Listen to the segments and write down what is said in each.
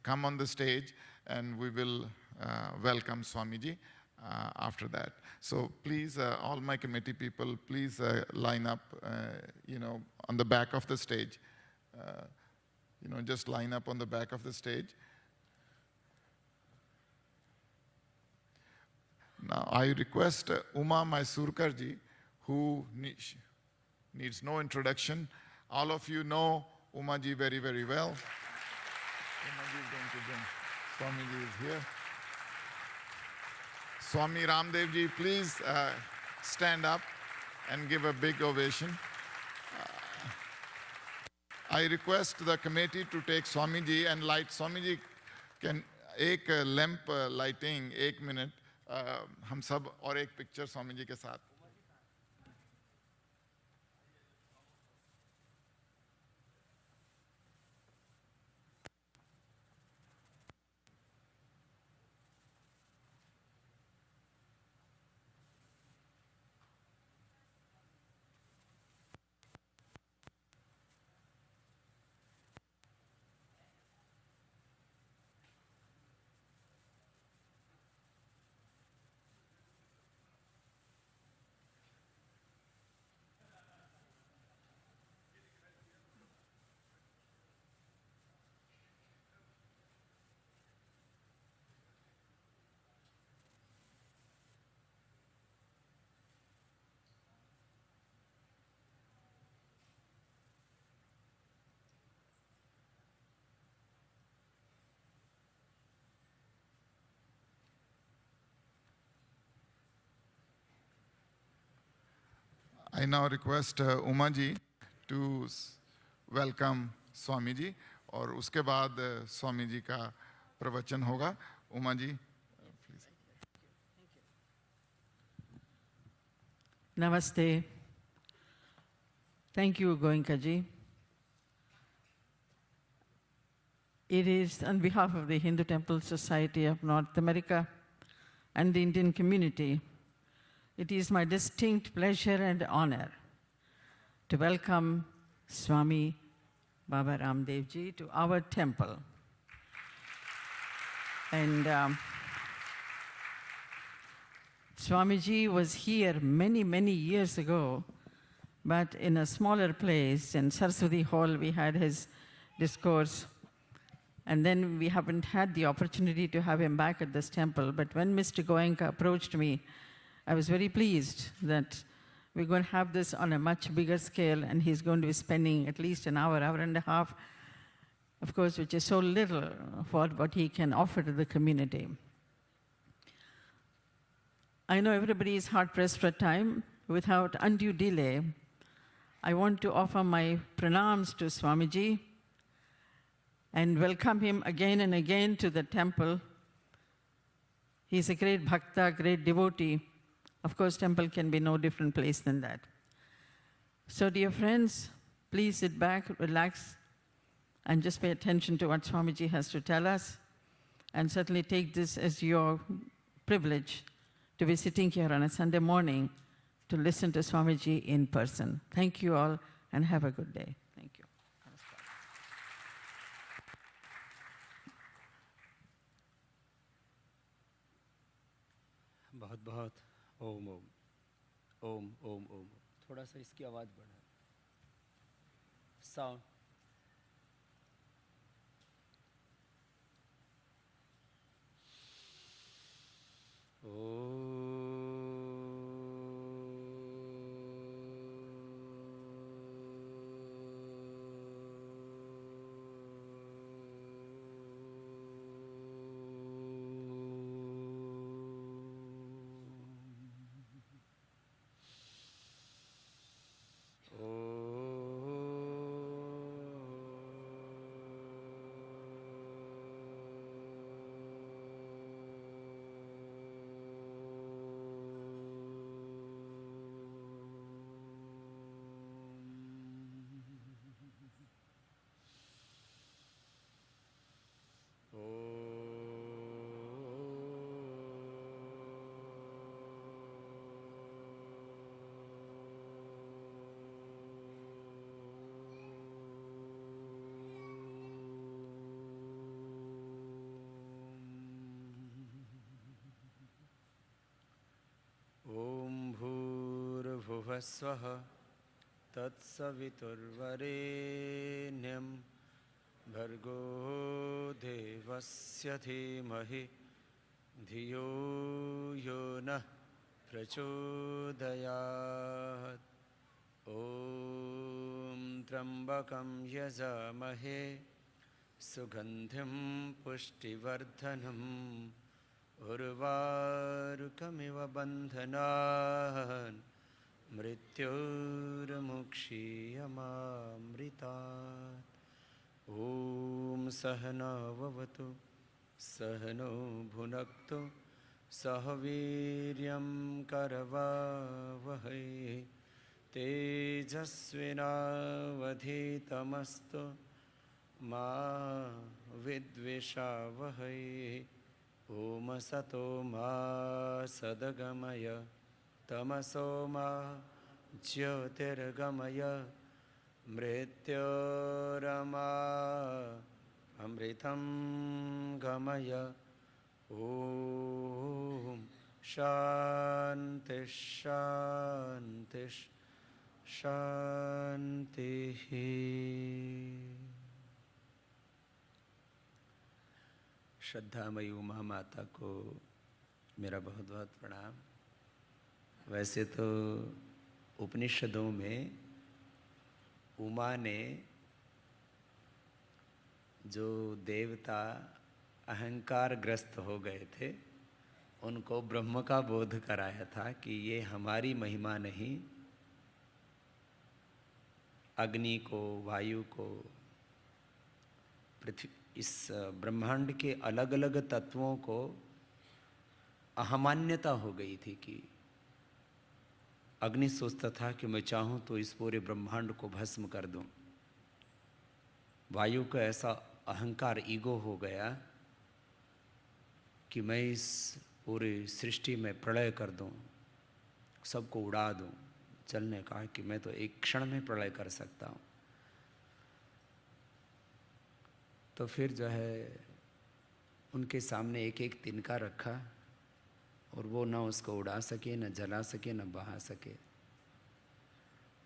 come on the stage, and we will welcome Swamiji after that. So please, all my committee people, please line up, on the back of the stage. Just line up on the back of the stage. Now, I request Uma Mysurkar ji, who needs no introduction. All of you know Uma ji very, very well. Uma ji is going to bring. Swami ji is here. Swami Ramdev ji, please stand up and give a big ovation. I request the committee to take Swami ji and light. Swami ji can एक lamp lighting 1 minute. हम सब और एक picture Swami ji के साथ. I now request Uma ji to welcome Swami ji, और उसके बाद स्वामी जी का प्रवचन होगा. Uma ji, please. Namaste. Thank you, Goenka ji. It is on behalf of the Hindu Temple Society of North America and the Indian community, it is my distinct pleasure and honor to welcome Swami Baba Ramdev ji to our temple. And Swamiji was here many, many years ago, but in a smaller place. In Saraswati Hall, we had his discourse. And then we haven't had the opportunity to have him back at this temple. But when Mr. Goenka approached me, I was very pleased that we're going to have this on a much bigger scale, and he's going to be spending at least an hour, hour and a half, of course, which is so little for what he can offer to the community. I know everybody is hard-pressed for time. Without undue delay, I want to offer my pranams to Swamiji and welcome him again and again to the temple. He's a great bhakta, great devotee. Of course, temple can be no different place than that. So dear friends, please sit back, relax, and just pay attention to what Swamiji has to tell us, and certainly take this as your privilege to be sitting here on a Sunday morning to listen to Swamiji in person. Thank you all, and have a good day. Thank you. बहुत-बहुत ओम ओम ओम ओम ओम. थोड़ा सा इसकी आवाज़ बढ़ा. Sound. भूर्भुवस्वः तत्सवितुर्वरेण्यं भर्गो देवस्य धीमहि धियो यो नः प्रचोदयात्। ॐ त्र्यम्बकं यजामहे सुगन्धिं पुष्टिवर्धनम् उर्वारुकमिव बन्धनान् मृत्योर्मुक्षीयमामृतात्। ॐ सहना भवतु सहनो भुनक्तु सह वीर्यं करवावहै तेजस्विनावधीतमस्तु मा विद्विषावहै। ॐ सतो मा सद्गमय तमसो मा ज्योतिर्गमय मृत्योरमा अमृतं गमय। ॐ शान्ति शान्ति शान्तिः। श्रद्धामयी उमा माता को मेरा बहुत बहुत प्रणाम। वैसे तो उपनिषदों में उमा ने जो देवता अहंकार ग्रस्त हो गए थे उनको ब्रह्म का बोध कराया था कि ये हमारी महिमा नहीं, अग्नि को, वायु को, पृथ्वी, इस ब्रह्मांड के अलग अलग तत्वों को अहमान्यता हो गई थी कि अग्नि सोचता था कि मैं चाहूं तो इस पूरे ब्रह्मांड को भस्म कर दूं। वायु का ऐसा अहंकार, ईगो हो गया कि मैं इस पूरी सृष्टि में प्रलय कर दूं, सबको उड़ा दूं। जल ने कहा कि मैं तो एक क्षण में प्रलय कर सकता हूं। तो फिर जो है उनके सामने एक एक तिनका रखा और वो ना उसको उड़ा सके, न जला सके, न बहा सके।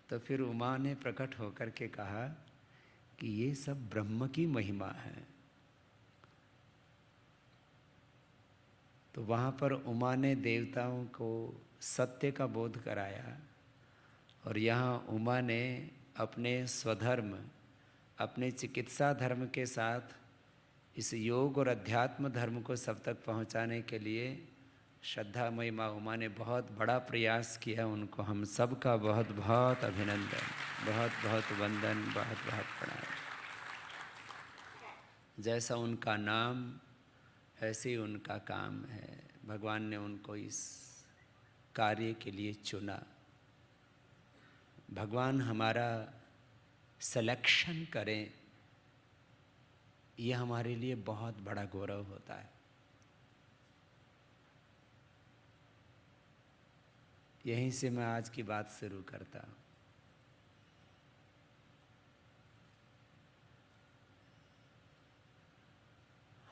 तो फिर उमा ने प्रकट होकर के कहा कि ये सब ब्रह्म की महिमा है। तो वहाँ पर उमा ने देवताओं को सत्य का बोध कराया और यहाँ उमा ने अपने स्वधर्म, अपने चिकित्सा धर्म के साथ इस योग और अध्यात्म धर्म को सब तक पहुँचाने के लिए श्रद्धामयी माँ उमा ने बहुत बड़ा प्रयास किया। उनको हम सब का बहुत बहुत अभिनंदन, बहुत बहुत वंदन, बहुत बहुत प्रणाम। जैसा उनका नाम ऐसे ही उनका काम है। भगवान ने उनको इस कार्य के लिए चुना। भगवान हमारा सिलेक्शन करें, यह हमारे लिए बहुत बड़ा गौरव होता है। यहीं से मैं आज की बात शुरू करता हूँ।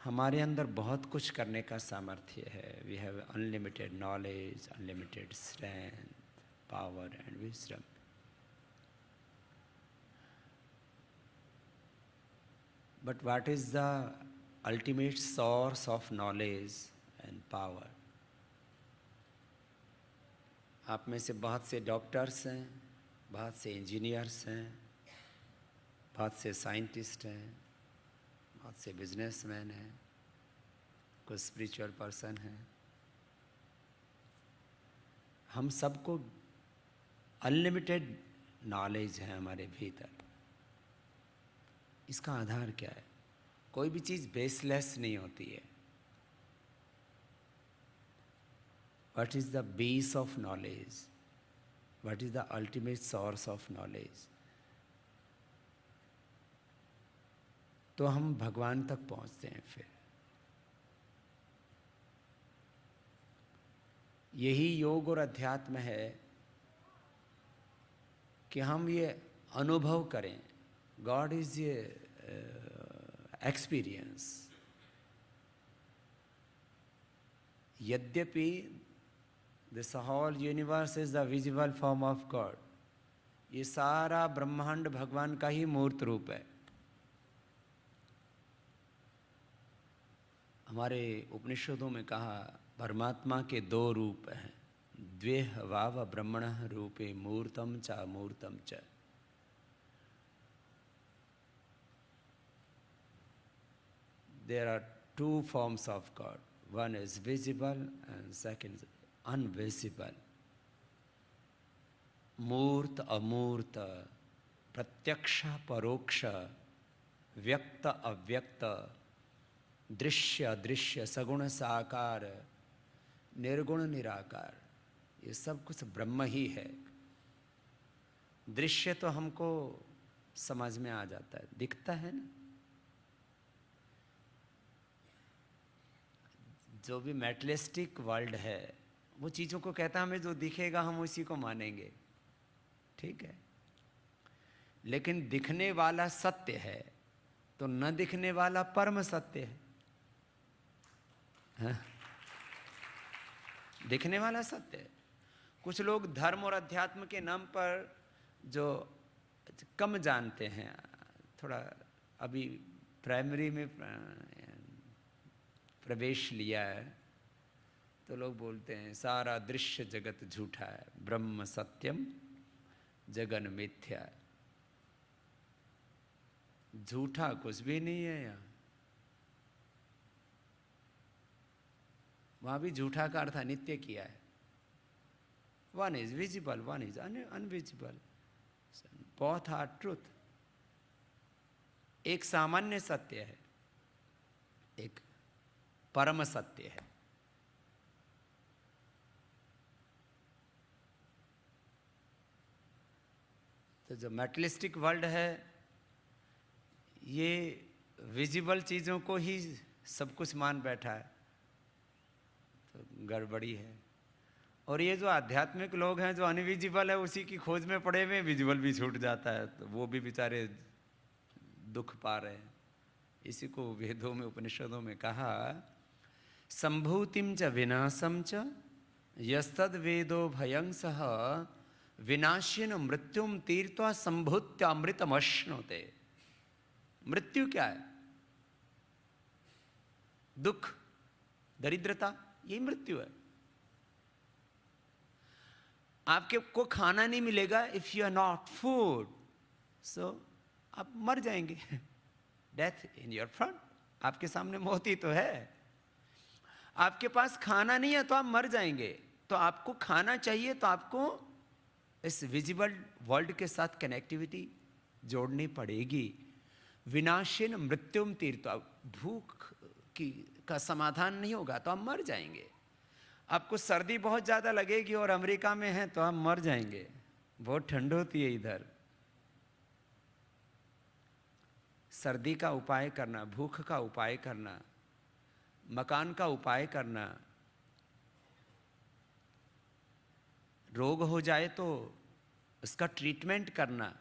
हमारे अंदर बहुत कुछ करने का सामर्थ्य है। We have unlimited knowledge, unlimited strength, power and wisdom. But what is the ultimate source of knowledge and power? आप में से बहुत से डॉक्टर्स हैं, बहुत से इंजीनियर्स हैं, बहुत से साइंटिस्ट हैं, बहुत से बिजनेसमैन हैं, कुछ स्पिरिचुअल पर्सन हैं। हम सबको अनलिमिटेड नॉलेज है हमारे भीतर। इसका आधार क्या है? कोई भी चीज़ बेसलेस नहीं होती है। What is the base of knowledge? What is the ultimate source of knowledge? तो हम भगवान तक पहुंचते हैं। फिर यही योग और अध्यात्म है कि हम ये अनुभव करें। God is a experience. यद्यपि this whole universe is the visible form of God. ये सारा ब्रह्मांड भगवान का ही मूर्त रूप है। हमारे उपनिषदों में कहा परमात्मा के दो रूप हैं, द्वेह वाव ब्रह्मणः रूपे मूर्तम च अमूर्तम च। There are two forms of God. One is visible and second is invisible. मूर्त अमूर्त, प्रत्यक्ष परोक्ष, व्यक्त अव्यक्त, दृश्य अदृश्य, सगुण साकार, निर्गुण निराकार, ये सब कुछ ब्रह्म ही है। दृश्य तो हमको समझ में आ जाता है, दिखता है ना। जो भी मेटलिस्टिक वर्ल्ड है वो चीज़ों को कहता है हमें जो दिखेगा हम उसी को मानेंगे, ठीक है। लेकिन दिखने वाला सत्य है तो न दिखने वाला परम सत्य है, हाँ? दिखने वाला सत्य है। कुछ लोग धर्म और अध्यात्म के नाम पर जो कम जानते हैं, थोड़ा अभी प्राइमरी में प्रवेश लिया है, तो लोग बोलते हैं सारा दृश्य जगत झूठा है, ब्रह्म सत्यम जगन मिथ्या। झूठा कुछ भी नहीं है यहाँ। वहां भी झूठा का अर्थ अनित्य किया है। One is visible, one is unvisible, both are truth. एक सामान्य सत्य है, एक परम सत्य है। तो जो मेटलिस्टिक वर्ल्ड है ये विजिबल चीज़ों को ही सब कुछ मान बैठा है, तो गड़बड़ी है। और ये जो आध्यात्मिक लोग हैं जो अनविजिबल है उसी की खोज में पड़े हुए, विजिबल भी छूट जाता है तो वो भी बेचारे दुख पा रहे हैं। इसी को वेदों में उपनिषदों में कहा संभूतिम च विनाशम च यस्तद वेदो भयं सह विनाशिन मृत्युम तीर्त्वा संभूत्यामृतमश्नुते। मृत्यु क्या है? दुख, दरिद्रता, यही मृत्यु है। आपके को खाना नहीं मिलेगा, if you are not food, so आप मर जाएंगे। डेथ इन योर फ्रंट, आपके सामने मौत ही तो है। आपके पास खाना नहीं है तो आप मर जाएंगे। तो आपको खाना चाहिए तो आपको इस विजिबल वर्ल्ड के साथ कनेक्टिविटी जोड़नी पड़ेगी। विनाशिन मृत्युम तीर्थ, भूख का समाधान नहीं होगा तो आप मर जाएंगे। आपको सर्दी बहुत ज़्यादा लगेगी और अमेरिका में है तो आप मर जाएंगे, बहुत ठंड होती है इधर। सर्दी का उपाय करना, भूख का उपाय करना, मकान का उपाय करना, रोग हो जाए तो उसका ट्रीटमेंट करना,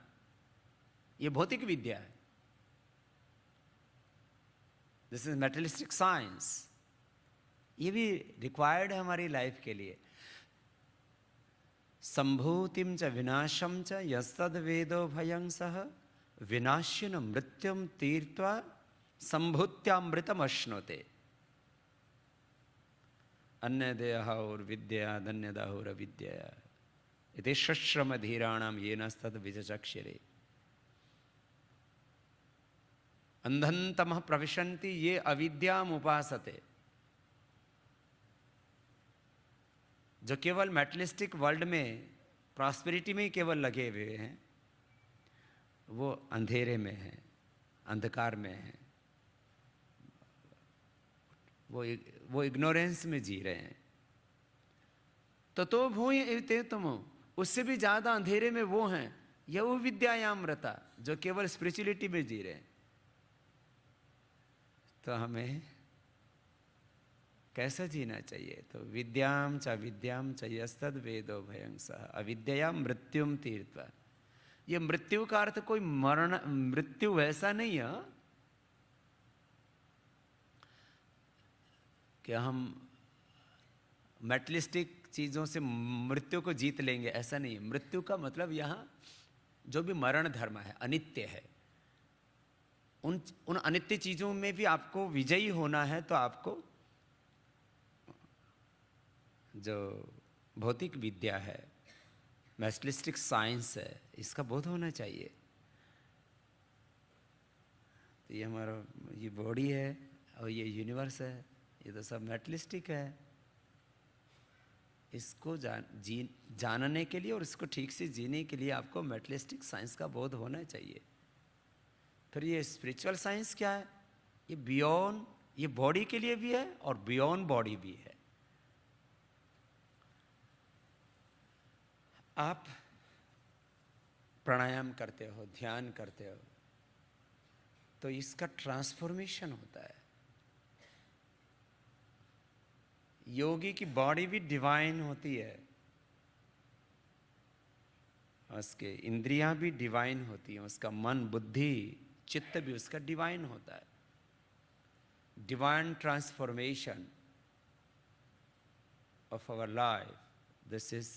ये भौतिक विद्या है। This is मेटलिस्टिक science. ये भी रिक्वायर्ड है हमारी लाइफ के लिए। संभूतिम च विनाशम च यस्तद वेदो भयं सह विनाशिन मृत्युम तीर्त्वा संभूत्यामृतम अश्नुते। अन्यदेहाहुर विद्या धन्यदाहुर विद्या इति शश्रम धीराणाम येनस्तद विचक्षरे। अंधन्तमः प्रविशन्ति ये अविद्याम उपासते। जो केवल मेटलिस्टिक वर्ल्ड में प्रॉस्पेरिटी में ही केवल लगे हुए हैं वो अंधेरे में हैं, अंधकार में हैं, वो इग्नोरेंस में जी रहे हैं। तो भूय ते तुम, उससे भी ज्यादा अंधेरे में वो हैं यह विद्यायामृता जो केवल स्पिरिचुअलिटी में जी रहे हैं। तो हमें कैसे जीना चाहिए? तो विद्याम च यस्तद वेदो भयं सह अविद्या मृत्युम तीर्त्वा। ये मृत्यु का अर्थ कोई मरण, मृत्यु वैसा नहीं है कि हम मेटलिस्टिक चीज़ों से मृत्यु को जीत लेंगे, ऐसा नहीं है। मृत्यु का मतलब यहाँ जो भी मरण धर्म है, अनित्य है, उन अनित्य चीज़ों में भी आपको विजयी होना है, तो आपको जो भौतिक विद्या है, मैथमेटिक्स साइंस है, इसका बोध होना चाहिए। तो ये हमारा ये बॉडी है और ये यूनिवर्स है, ये तो सब मैथमेटिक्स है। इसको जानने के लिए और इसको ठीक से जीने के लिए आपको मैथमेटिक्स साइंस का बोध होना चाहिए। फिर ये स्पिरिचुअल साइंस क्या है? ये बियॉन्ड, ये बॉडी के लिए भी है और बियॉन्ड बॉडी भी है। आप प्राणायाम करते हो, ध्यान करते हो, तो इसका ट्रांसफॉर्मेशन होता है। योगी की बॉडी भी डिवाइन होती है, उसके इंद्रियां भी डिवाइन होती हैं, उसका मन, बुद्धि, चित्त भी उसका डिवाइन होता है। Divine transformation of our life, this is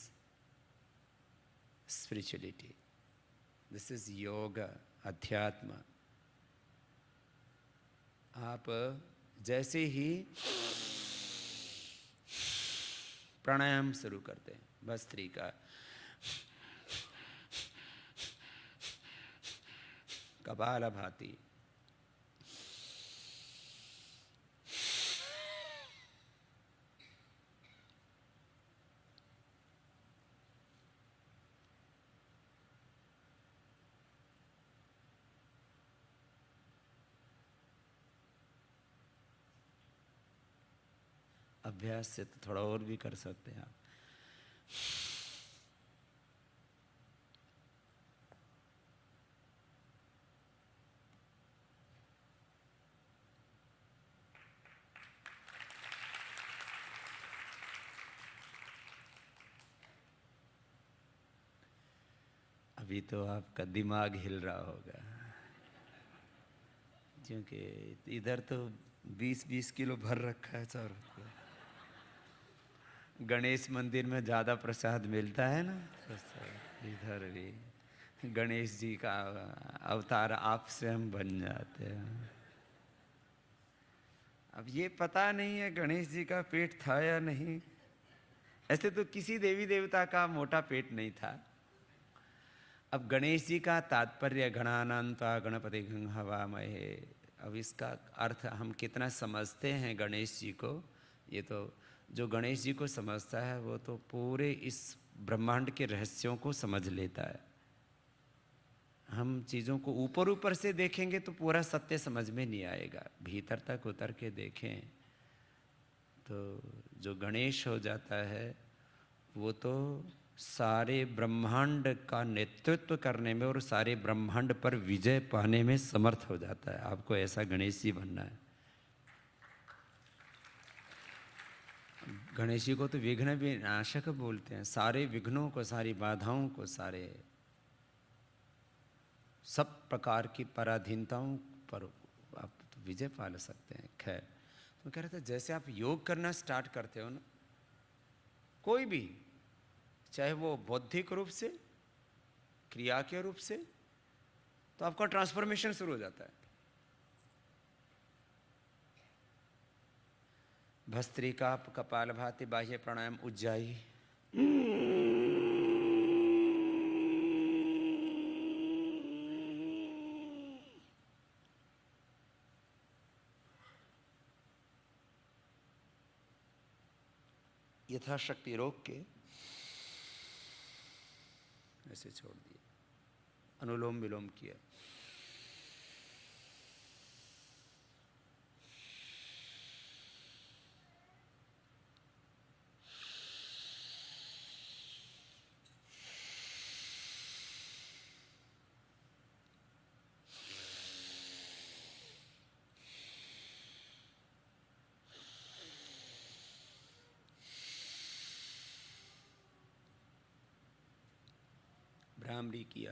spirituality, this is yoga, अध्यात्म। आप जैसे ही प्राणायाम शुरू करते हैं, भस्त्रिका, कपालभाति, अभ्यास से तो थोड़ा और भी कर सकते हैं आप। अभी तो आपका दिमाग हिल रहा होगा, क्योंकि इधर तो 20-20 किलो भर रखा है सर। गणेश मंदिर में ज़्यादा प्रसाद मिलता है ना, तो इधर भी गणेश जी का अवतार आप स्वयं बन जाते हैं। अब ये पता नहीं है गणेश जी का पेट था या नहीं। ऐसे तो किसी देवी देवता का मोटा पेट नहीं था। अब गणेश जी का तात्पर्य गणानान्त्वा गणपति हवामहे, अब इसका अर्थ हम कितना समझते हैं गणेश जी को, ये तो जो गणेश जी को समझता है वो तो पूरे इस ब्रह्मांड के रहस्यों को समझ लेता है। हम चीज़ों को ऊपर ऊपर से देखेंगे तो पूरा सत्य समझ में नहीं आएगा, भीतर तक उतर के देखें तो जो गणेश हो जाता है वो तो सारे ब्रह्मांड का नेतृत्व करने में और सारे ब्रह्मांड पर विजय पाने में समर्थ हो जाता है। आपको ऐसा गणेश जी बनना है। गणेश जी को तो विघ्न विनाशक बोलते हैं। सारे विघ्नों को, सारी बाधाओं को, सारे सब प्रकार की पराधीनताओं पर आप तो विजय पा सकते हैं। खैर, तो कह रहे थे जैसे आप योग करना स्टार्ट करते हो ना, कोई भी, चाहे वो बौद्धिक रूप से, क्रिया के रूप से, तो आपका ट्रांसफॉर्मेशन शुरू हो जाता है। भस्त्रिका, कपालभाति, बाह्य प्राणायाम, उज्जाई, यथाशक्ति रोक के ऐसे छोड़ दिए। अनुलोम विलोम किया। भ्रामरी किया।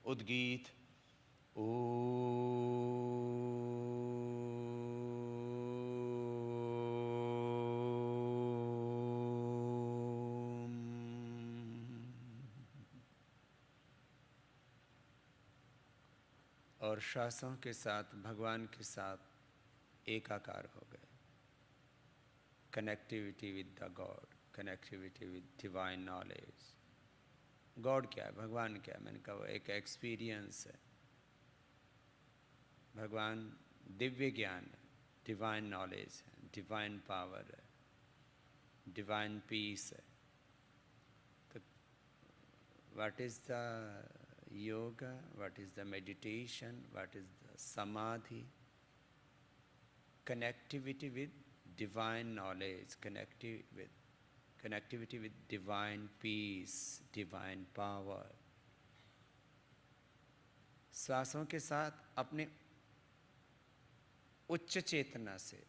उद्गीत ओ और श्वासों के साथ भगवान के साथ एकाकार हो गए। Connectivity with the God, connectivity with divine knowledge. God क्या है, भगवान क्या है? मैंने कहा वो एक एक्सपीरियंस है। भगवान दिव्य ज्ञान है, डिवाइन नॉलेज है, डिवाइन पावर है, डिवाइन पीस है। तो what is the yoga, what is the meditation, what is the samadhi? Connectivity with divine knowledge, connectivity with divine peace, divine power. श्वासों के साथ अपने उच्च चेतना से,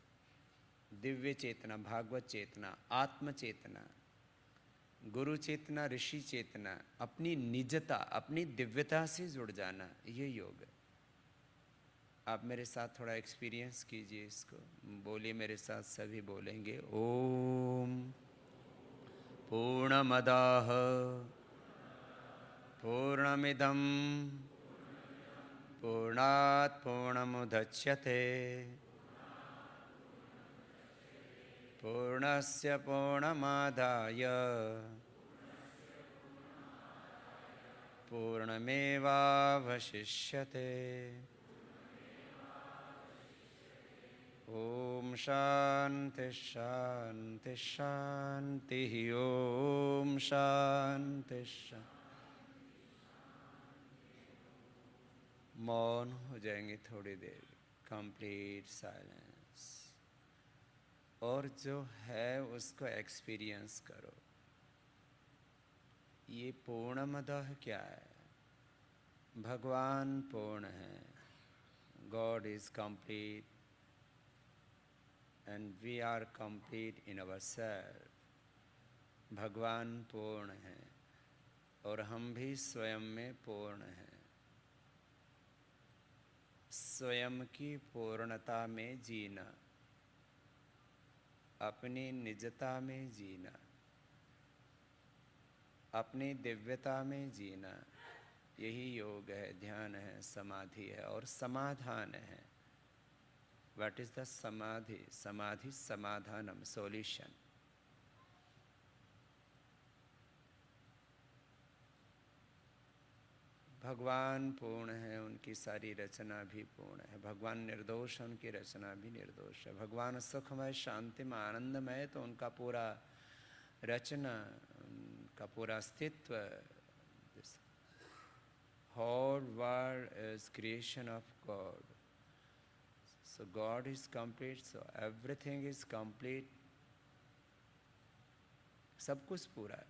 दिव्य चेतना, भागवत चेतना, आत्म चेतना, गुरु चेतना, ऋषि चेतना, अपनी निजता, अपनी दिव्यता से जुड़ जाना, ये योग है। आप मेरे साथ थोड़ा एक्सपीरियंस कीजिए इसको। बोलिए मेरे साथ, सभी बोलेंगे ओम पूर्णमदाः पूर्णमिदं पूर्णात् पूर्णमुदच्यते पूर्णस्य पूर्णमादाय पूर्णमेवावशिष्यते। ओम शांति शांति शांति। ओम शांति शांति। मौन हो जाएंगे थोड़ी देर, कंप्लीट साइलेंस। और जो है उसको एक्सपीरियंस करो। ये पूर्णमदः क्या है? भगवान पूर्ण है। God is complete and we are complete in our self. भगवान पूर्ण है और हम भी स्वयं में पूर्ण हैं। स्वयं की पूर्णता में जीना, अपनी निजता में जीना, अपनी दिव्यता में जीना, यही योग है, ध्यान है, समाधि है और समाधान है। व्हाट इज द समाधि? समाधि समाधानम, सॉल्यूशन। भगवान पूर्ण है, उनकी सारी रचना भी पूर्ण है। भगवान निर्दोष है, उनकी रचना भी निर्दोष है। भगवान सुखमय, शांतिमय, आनंदमय, तो उनका पूरा रचना, उनका पूरा अस्तित्व, whole world is creation of God. So God is complete, so everything is complete. सब कुछ पूरा है।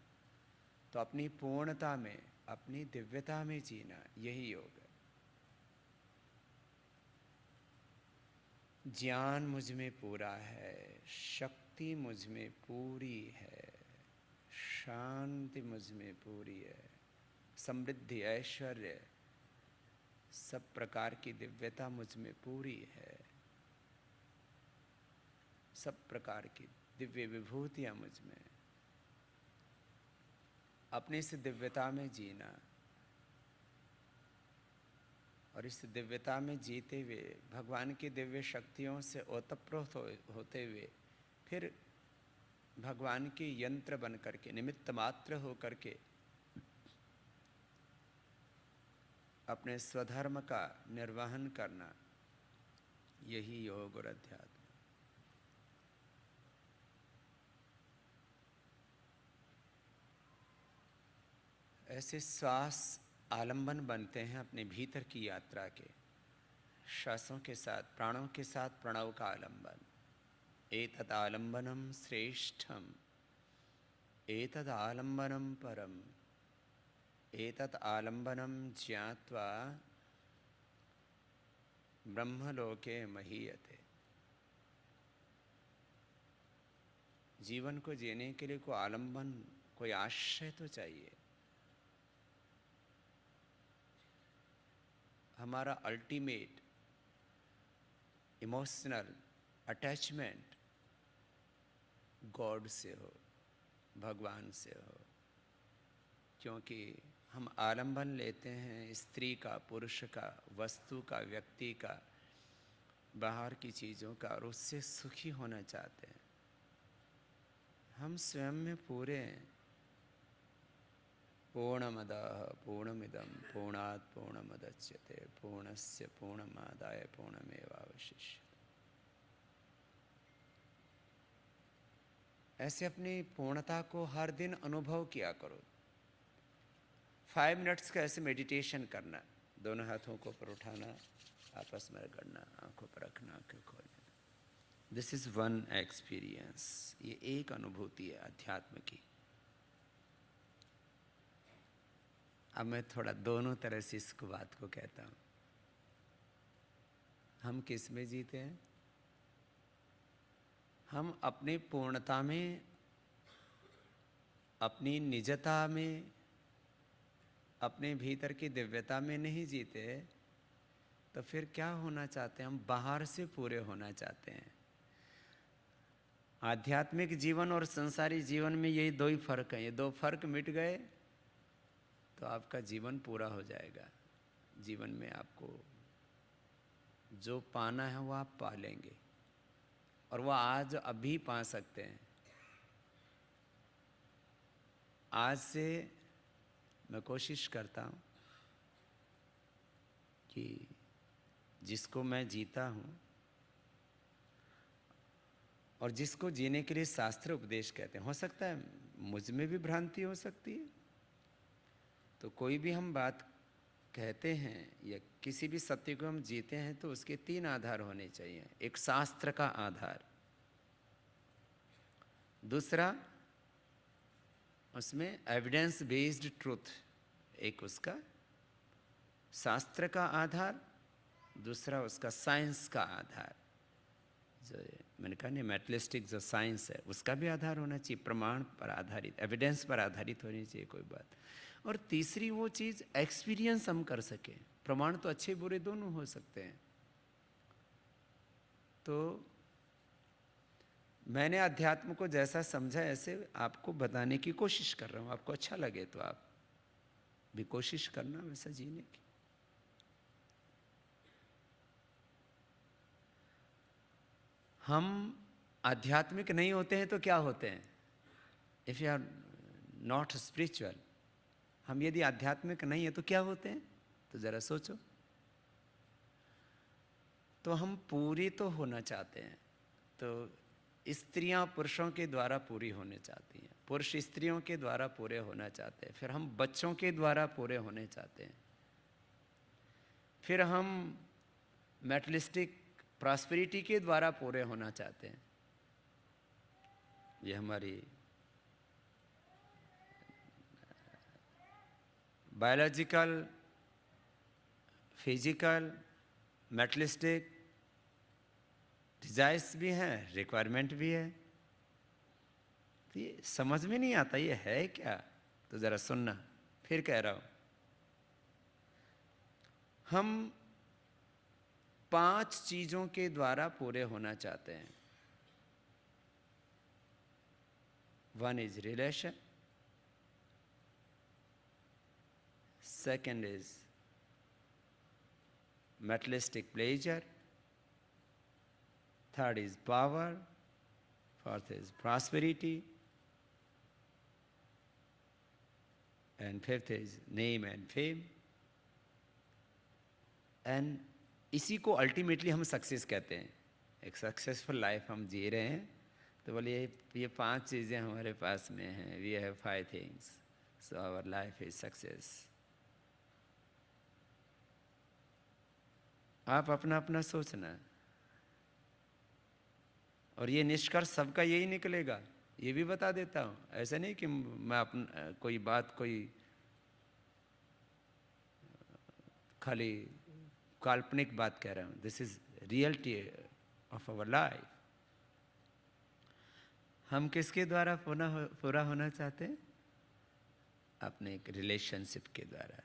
तो अपनी पूर्णता में, अपनी दिव्यता में जीना, यही योग है। ज्ञान मुझ में पूरा है, शक्ति मुझ में पूरी है, शांति मुझ में पूरी है, समृद्धि, ऐश्वर्य, सब प्रकार की दिव्यता मुझ में पूरी है, सब प्रकार की दिव्य विभूतियां मुझ में। अपनी इस दिव्यता में जीना और इस दिव्यता में जीते हुए भगवान की दिव्य शक्तियों से ओतप्रोत होते हुए फिर भगवान के यंत्र बन करके, निमित्त मात्र हो करके अपने स्वधर्म का निर्वहन करना, यही योग और अध्यात्म। ऐसे श्वास आलंबन बनते हैं अपने भीतर की यात्रा के। श्वासों के साथ, प्राणों के साथ प्रणव का आलंबन। एतद आलंबनम श्रेष्ठम, एतद आलंबनम परम, एतद आलंबनम ज्ञात्वा ब्रह्मलोके महीयते। जीवन को जीने के लिए कोई आलंबन, कोई आश्रय तो चाहिए। हमारा अल्टीमेट इमोशनल अटैचमेंट गॉड से हो, भगवान से हो। क्योंकि हम आलंबन लेते हैं स्त्री का, पुरुष का, वस्तु का, व्यक्ति का, बाहर की चीज़ों का, और उससे सुखी होना चाहते हैं। हम स्वयं में पूरे हैं। पूर्णमदः पूर्णमिदं पूर्णात् पूर्णमुदच्यते पूर्णस्य पूर्णमादाय पूर्णमेवावशिष्यते। ऐसे अपनी पूर्णता को हर दिन अनुभव किया करो। 5 मिनट्स का ऐसे मेडिटेशन करना, दोनों हाथों को ऊपर उठाना, आपस में रगड़ना, आंखों पर रखना, आंखें खोलना। This is one experience. ये एक अनुभूति है अध्यात्म की। अब मैं थोड़ा दोनों तरह से इसको बात को कहता हूँ। हम किस में जीते हैं? हम अपनी पूर्णता में, अपनी निजता में, अपने भीतर की दिव्यता में नहीं जीते, तो फिर क्या होना चाहते हैं? हम बाहर से पूरे होना चाहते हैं। आध्यात्मिक जीवन और संसारी जीवन में यही दो ही फर्क है। ये दो फर्क मिट गए तो आपका जीवन पूरा हो जाएगा। जीवन में आपको जो पाना है वो आप पा लेंगे, और वो आज अभी पा सकते हैं। आज से मैं कोशिश करता हूँ कि जिसको मैं जीता हूँ और जिसको जीने के लिए शास्त्र उपदेश कहते हैं, हो सकता है मुझ में भी भ्रांति हो सकती है, तो कोई भी हम बात कहते हैं या किसी भी सत्य को हम जीते हैं तो उसके 3 आधार होने चाहिए। एक शास्त्र का आधार, दूसरा उसमें एविडेंस बेस्ड ट्रूथ, एक उसका शास्त्र का आधार, दूसरा उसका साइंस का आधार। जो मैंने कहा नहीं, मेटलिस्टिक जो साइंस है उसका भी आधार होना चाहिए, प्रमाण पर आधारित, एविडेंस पर आधारित होनी चाहिए कोई बात। और तीसरी वो चीज़ एक्सपीरियंस हम कर सके। प्रमाण तो अच्छे बुरे दोनों हो सकते हैं। तो मैंने अध्यात्म को जैसा समझा ऐसे आपको बताने की कोशिश कर रहा हूँ। आपको अच्छा लगे तो आप भी कोशिश करना वैसा जीने की। हम आध्यात्मिक नहीं होते हैं तो क्या होते हैं? If you are not spiritual, हम यदि आध्यात्मिक नहीं है तो क्या होते हैं? तो जरा सोचो। तो हम पूरी तो होना चाहते हैं। तो स्त्रियां पुरुषों के द्वारा पूरी होने चाहती हैं, पुरुष स्त्रियों के द्वारा पूरे होना चाहते हैं, फिर हम बच्चों के द्वारा पूरे होने चाहते हैं, फिर हम मेटलिस्टिक प्रॉस्पेरिटी के द्वारा पूरे होना चाहते हैं। ये हमारी बायोलॉजिकल, फिजिकल, मेटलिस्टिक डिजायर्स भी हैं, रिक्वायरमेंट भी है। तो ये समझ में नहीं आता ये है क्या। तो जरा सुनना, फिर कह रहा हूं। हम 5 चीजों के द्वारा पूरे होना चाहते हैं। 1 is relation, 2nd is materialistic pleasure, 3rd is power, 4th is prosperity, and 5th is name and fame. And इसी को अल्टीमेटली हम सक्सेस कहते हैं। एक सक्सेसफुल लाइफ हम जी रहे हैं तो बोलिए ये 5 चीज़ें हमारे पास में हैं। We have 5 things, so our life is success. आप अपना अपना सोचना, और ये निष्कर्ष सबका यही निकलेगा, ये भी बता देता हूँ। ऐसा नहीं कि मैं अपना कोई बात कोई खाली काल्पनिक बात कह रहा हूँ। This is reality of our life. हम किसके द्वारा पूरा होना चाहते हैं? अपने एक रिलेशनशिप के द्वारा।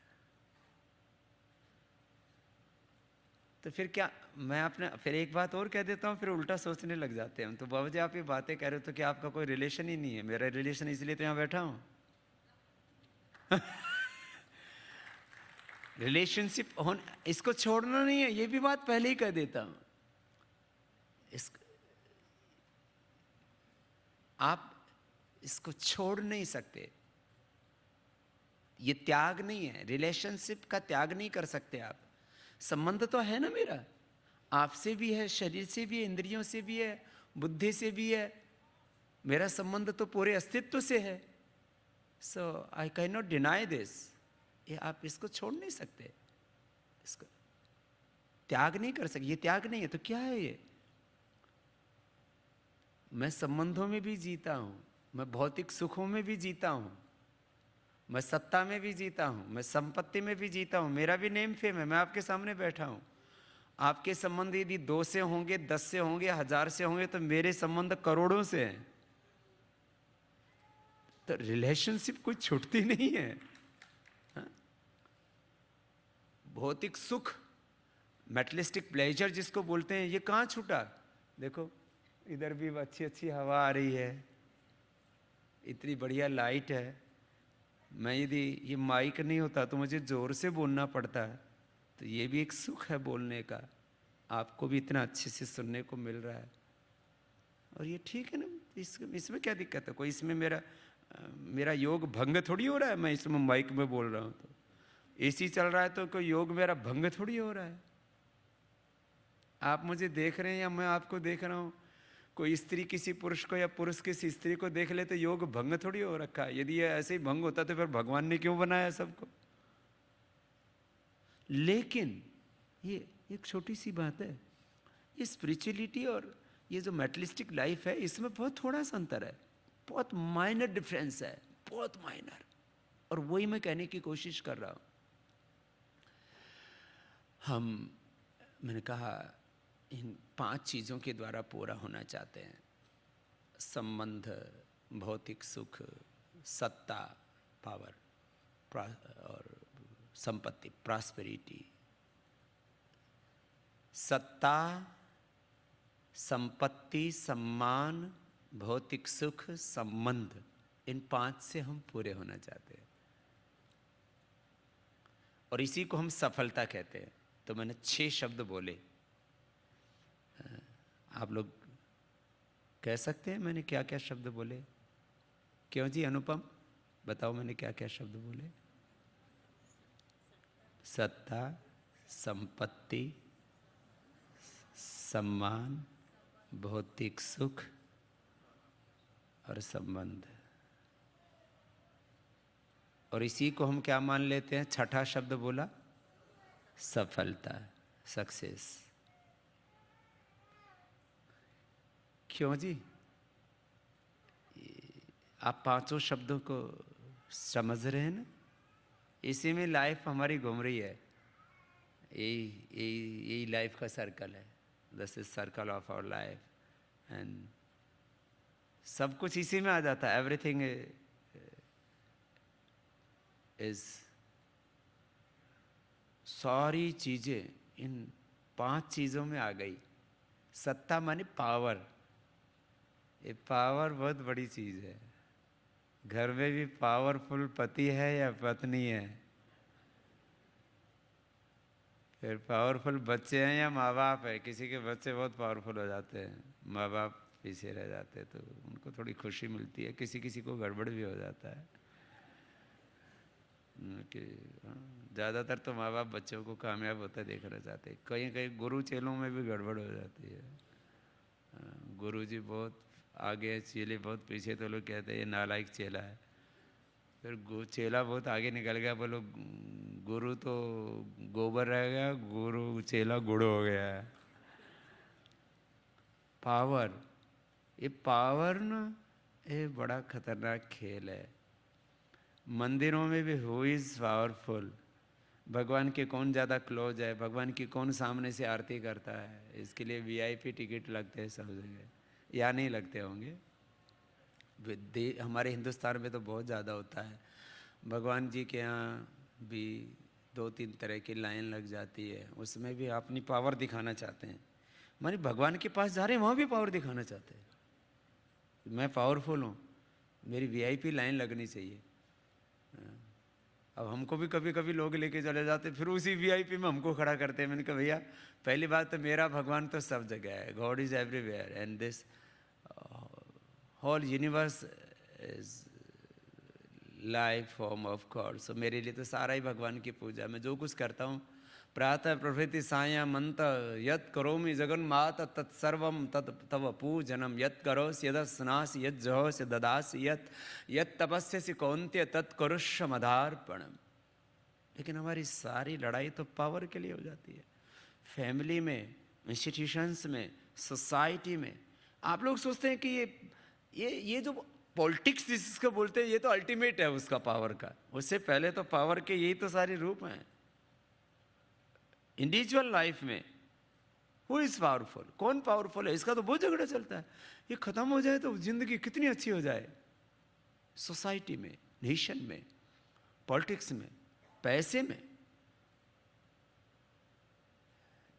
तो फिर क्या, मैं अपने फिर एक बात और कह देता हूँ, फिर उल्टा सोचने लग जाते हैं हम। तो बाबा जी आप ये बातें कह रहे हो तो क्या आपका कोई रिलेशन ही नहीं है? मेरा रिलेशन, इसलिए तो यहाँ बैठा हूँ। रिलेशनशिप होना, इसको छोड़ना नहीं है, ये भी बात पहले ही कह देता हूँ। इस आप इसको छोड़ नहीं सकते, ये त्याग नहीं है। रिलेशनशिप का त्याग नहीं कर सकते आप। संबंध तो है ना मेरा, आपसे भी है, शरीर से भी है, इंद्रियों से भी है, बुद्धि से भी है। मेरा संबंध तो पूरे अस्तित्व से है। So I can not deny this. ये आप इसको छोड़ नहीं सकते, इसको त्याग नहीं कर सकते। ये त्याग नहीं है तो क्या है ये? मैं संबंधों में भी जीता हूं, मैं भौतिक सुखों में भी जीता हूं, मैं सत्ता में भी जीता हूं, मैं संपत्ति में भी जीता हूं। मेरा भी नेम फेम है, मैं आपके सामने बैठा हूं। आपके संबंध यदि 2 से होंगे, 10 से होंगे, 1000 से होंगे, तो मेरे संबंध करोड़ों से हैं। तो रिलेशनशिप कोई छूटती नहीं है। हाँ? भौतिक सुख, मेटलिस्टिक प्लेजर जिसको बोलते हैं, ये कहाँ छूटा? देखो इधर भी अच्छी अच्छी हवा आ रही है, इतनी बढ़िया लाइट है। मैं यदि ये माइक नहीं होता तो मुझे जोर से बोलना पड़ता है, तो ये भी एक सुख है बोलने का। आपको भी इतना अच्छे से सुनने को मिल रहा है, और ये ठीक है ना। इसमें क्या दिक्कत है? कोई इसमें मेरा योग भंग थोड़ी हो रहा है। मैं इसमें माइक में बोल रहा हूँ तो एसी चल रहा है तो कोई योग मेरा भंग थोड़ी हो रहा है। आप मुझे देख रहे हैं या मैं आपको देख रहा हूँ, कोई स्त्री किसी पुरुष को या पुरुष किसी स्त्री को देख ले तो योग भंग थोड़ी हो रखा है। यदि ये ऐसे ही भंग होता तो फिर भगवान ने क्यों बनाया सबको? लेकिन ये एक छोटी सी बात है, ये स्पिरिचुअलिटी और ये जो मेटलिस्टिक लाइफ है, इसमें बहुत थोड़ा सा अंतर है, बहुत माइनर डिफरेंस है, बहुत माइनर। और वही मैं कहने की कोशिश कर रहा हूं। मैंने कहा इन 5 चीजों के द्वारा पूरा होना चाहते हैं। संबंध, भौतिक सुख, सत्ता, पावर, और संपत्ति, प्रॉस्पेरिटी। सत्ता, संपत्ति, सम्मान, भौतिक सुख, संबंध, इन 5 से हम पूरे होना चाहते हैं, और इसी को हम सफलता कहते हैं। तो मैंने 6 शब्द बोले। आप लोग कह सकते हैं मैंने क्या क्या शब्द बोले? क्यों जी अनुपम, बताओ मैंने क्या क्या शब्द बोले? सत्ता, संपत्ति, सम्मान, भौतिक सुख और संबंध। और इसी को हम क्या मान लेते हैं? छठा शब्द बोला, सफलता, सक्सेस। क्यों जी? आप 5 शब्दों को समझ रहे हैं ना? इसी में लाइफ हमारी घूम रही है। यही लाइफ का सर्कल है। This is circle of our life, and सब कुछ इसी में आ जाता है। एवरीथिंग इज, सारी चीजें इन 5 चीजों में आ गई। सत्ता माने पावर। ये पावर बहुत बड़ी चीज है। घर में भी पावरफुल पति है या पत्नी है, फिर पावरफुल बच्चे हैं या माँ बाप है। किसी के बच्चे बहुत पावरफुल हो जाते हैं, माँ बाप पीछे रह जाते हैं, तो उनको थोड़ी खुशी मिलती है। किसी किसी को गड़बड़ भी हो जाता है कि ज़्यादातर तो माँ बाप बच्चों को कामयाब होता देखना चाहते हैं। कहीं कहीं गुरु चेलों में भी गड़बड़ हो जाती है। गुरु जी बहुत आगे है, चेले बहुत पीछे, तो लोग कहते हैं ये नालायक चेला है। फिर चेला बहुत आगे निकल गया, बोलो गुरु तो गोबर रह गया, गुरु चेला गुड़ हो गया है। पावर, ये पावर ना, ये बड़ा खतरनाक खेल है। मंदिरों में भी हु इज पावरफुल, भगवान के कौन ज़्यादा क्लोज है, भगवान की कौन सामने से आरती करता है, इसके लिए वीआईपी टिकट लगते हैं सब जगह, या नहीं लगते होंगे? हमारे हिंदुस्तान में तो बहुत ज़्यादा होता है। भगवान जी के यहाँ भी 2-3 तरह की लाइन लग जाती है, उसमें भी अपनी पावर दिखाना चाहते हैं। मानी भगवान के पास जा रहे हैं, वहाँ भी पावर दिखाना चाहते हैं। मैं पावरफुल हूँ, मेरी वीआईपी लाइन लगनी चाहिए। अब हमको भी कभी कभी लोग लेके चले जाते, फिर उसी वीआईपी में हमको खड़ा करते हैं। मैंने कहा भैया पहली बात तो मेरा भगवान तो सब जगह है, God is everywhere and this whole universe is life form of God. So मेरे लिए तो सारा ही भगवान की पूजा। मैं जो कुछ करता हूँ, प्रातः प्रभृति साया मंत यत् करोमि जगन्मात तत्सर्वम तत् तव पूजनम, यत् करोसि यद स्नासि यत् जहोसि ददासि यत् तपस्यसि कौन्त्य तत् करुष्य मदार्पणम। लेकिन हमारी सारी लड़ाई तो पावर के लिए हो जाती है। फैमिली में, इंस्टीट्यूशंस में, सोसाइटी में। आप लोग सोचते हैं कि ये जो पॉलिटिक्स जिसको बोलते हैं, ये तो अल्टीमेट है उसका पावर का। उससे पहले तो पावर के यही तो सारे रूप हैं। इंडिविजुअल लाइफ में हु इज पावरफुल, कौन पावरफुल है, इसका तो बहुत झगड़ा चलता है। ये खत्म हो जाए तो जिंदगी कितनी अच्छी हो जाए। सोसाइटी में, नेशन में, पॉलिटिक्स में, पैसे में,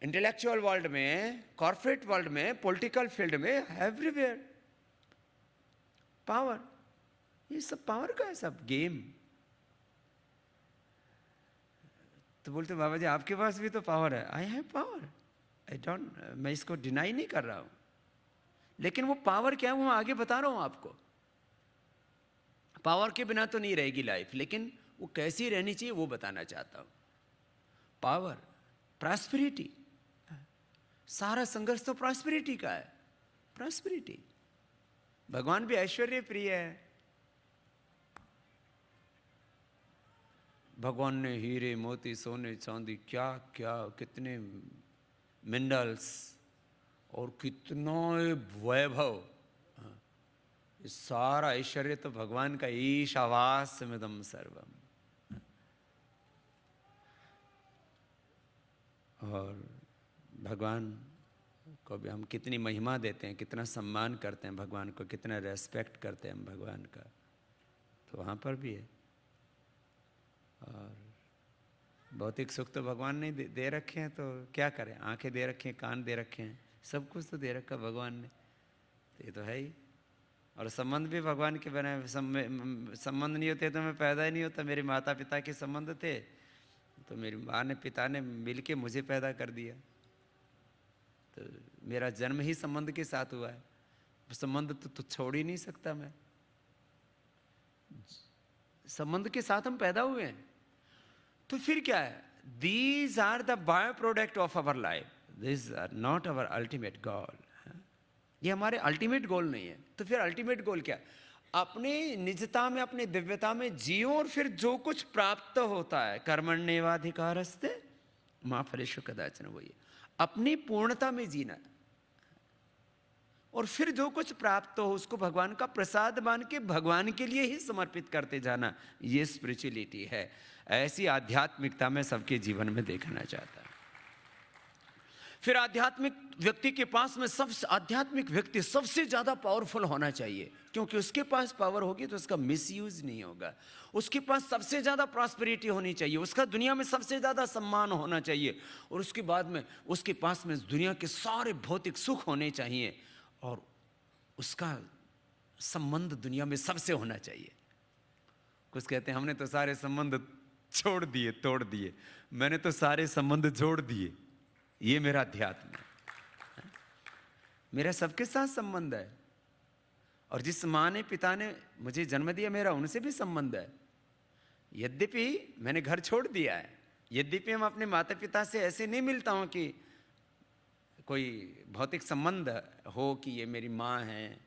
इंटेलेक्चुअल वर्ल्ड में, कॉर्पोरेट वर्ल्ड में, पॉलिटिकल फील्ड में, एवरीवेयर पावर। ये सब पावर का है, सब गेम। तो बोलते बाबा जी आपके पास भी तो पावर है। I have power, I don't, मैं इसको डिनाई नहीं कर रहा हूं, लेकिन वो पावर क्या है वो आगे बता रहा हूं आपको। पावर के बिना तो नहीं रहेगी लाइफ, लेकिन वो कैसी रहनी चाहिए वो बताना चाहता हूं। पावर, प्रॉस्पेरिटी, सारा संघर्ष तो प्रॉस्पेरिटी का है। प्रॉस्पेरिटी, भगवान भी ऐश्वर्य प्रिय है। भगवान ने हीरे मोती सोने चांदी क्या क्या, कितने मिनरल्स और कितना वैभव, सारा ऐश्वर्य तो भगवान का। ईशावास्यमिदं सर्वम। और भगवान को भी हम कितनी महिमा देते हैं, कितना सम्मान करते हैं भगवान को, कितना रेस्पेक्ट करते हैं हम भगवान का। तो वहाँ पर भी है। और भौतिक सुख तो भगवान ने दे रखे हैं, तो क्या करें। आंखें दे रखे हैं, कान दे रखे हैं, सब कुछ तो दे रखा भगवान ने। तो ये तो है ही। और संबंध भी भगवान के बनाए। संबंध नहीं होते तो मैं पैदा ही नहीं होता। मेरे माता पिता के संबंध थे, तो मेरी माँ ने, पिता ने मिल के मुझे पैदा कर दिया। तो मेरा जन्म ही संबंध के साथ हुआ है। संबंध तो छोड़ ही नहीं सकता मैं। संबंध के साथ हम पैदा हुए हैं, तो फिर क्या है। These are the by product of our life, this are not our ultimate goal. ये हमारे अल्टीमेट गोल नहीं है। तो फिर अल्टीमेट गोल क्या? अपनी निजता में, अपनी दिव्यता में जियो, और फिर जो कुछ प्राप्त होता है, कर्मण्येवाधिकारस्ते मां फलेषु कदाचन, वही अपनी पूर्णता में जीना। और फिर जो कुछ प्राप्त हो उसको भगवान का प्रसाद मान के भगवान के लिए ही समर्पित करते जाना। ये स्पिरिचुअलिटी है। ऐसी आध्यात्मिकता में सबके जीवन में देखना चाहता है। फिर आध्यात्मिक व्यक्ति के पास में आध्यात्मिक व्यक्ति सबसे ज्यादा पावरफुल होना चाहिए, क्योंकि उसके पास पावर होगी तो उसका मिसयूज नहीं होगा। उसके पास सबसे ज्यादा प्रॉस्पेरिटी होनी चाहिए, उसका दुनिया में सबसे ज्यादा सम्मान होना चाहिए, और उसके बाद में उसके पास में दुनिया के सारे भौतिक सुख होने चाहिए, और उसका संबंध दुनिया में सबसे होना चाहिए। कुछ कहते हैं हमने तो सारे संबंध छोड़ दिए, तोड़ दिए। मैंने तो सारे संबंध जोड़ दिए। ये मेरा अध्यात्म है। मेरा सबके साथ संबंध है, और जिस माँ ने, पिता ने मुझे जन्म दिया, मेरा उनसे भी संबंध है। यद्यपि मैंने घर छोड़ दिया है, यद्यपि हम अपने माता पिता से ऐसे नहीं मिलता हूं कि कोई भौतिक संबंध हो कि ये मेरी माँ है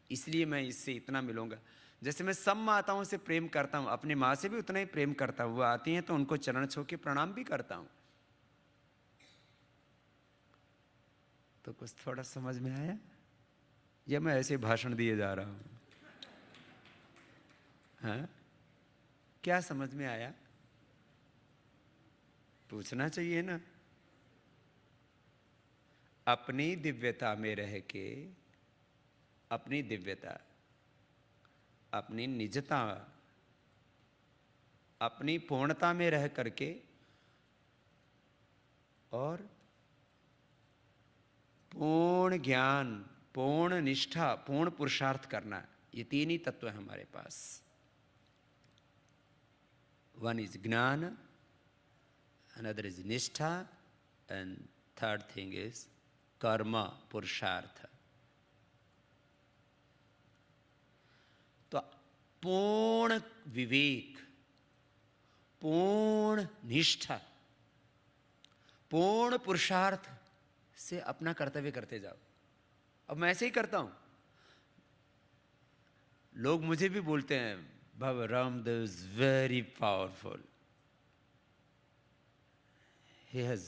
इसलिए मैं इससे इतना मिलूंगा। जैसे मैं सब माताओं से प्रेम करता हूँ, अपनी माँ से भी उतना ही प्रेम करता हूँ। वो आती हैं तो उनको चरण छू के प्रणाम भी करता हूँ। तो कुछ थोड़ा समझ में आया, या मैं ऐसे भाषण दिए जा रहा हूँ? हाँ, क्या समझ में आया? पूछना चाहिए ना। अपनी दिव्यता में रह के, अपनी दिव्यता, अपनी निजता, अपनी पूर्णता में रह करके और पूर्ण ज्ञान, पूर्ण निष्ठा, पूर्ण पुरुषार्थ करना, ये तीन ही तत्व है हमारे पास। वन इज ज्ञान, अनदर इज निष्ठा, एंड थर्ड थिंग इज कर्म, पुरुषार्थ। तो पूर्ण विवेक, पूर्ण निष्ठा, पूर्ण पुरुषार्थ से अपना कर्तव्य करते जाओ। अब मैं ऐसे ही करता हूं। लोग मुझे भी बोलते हैं, Baba Ramdev is very powerful, he has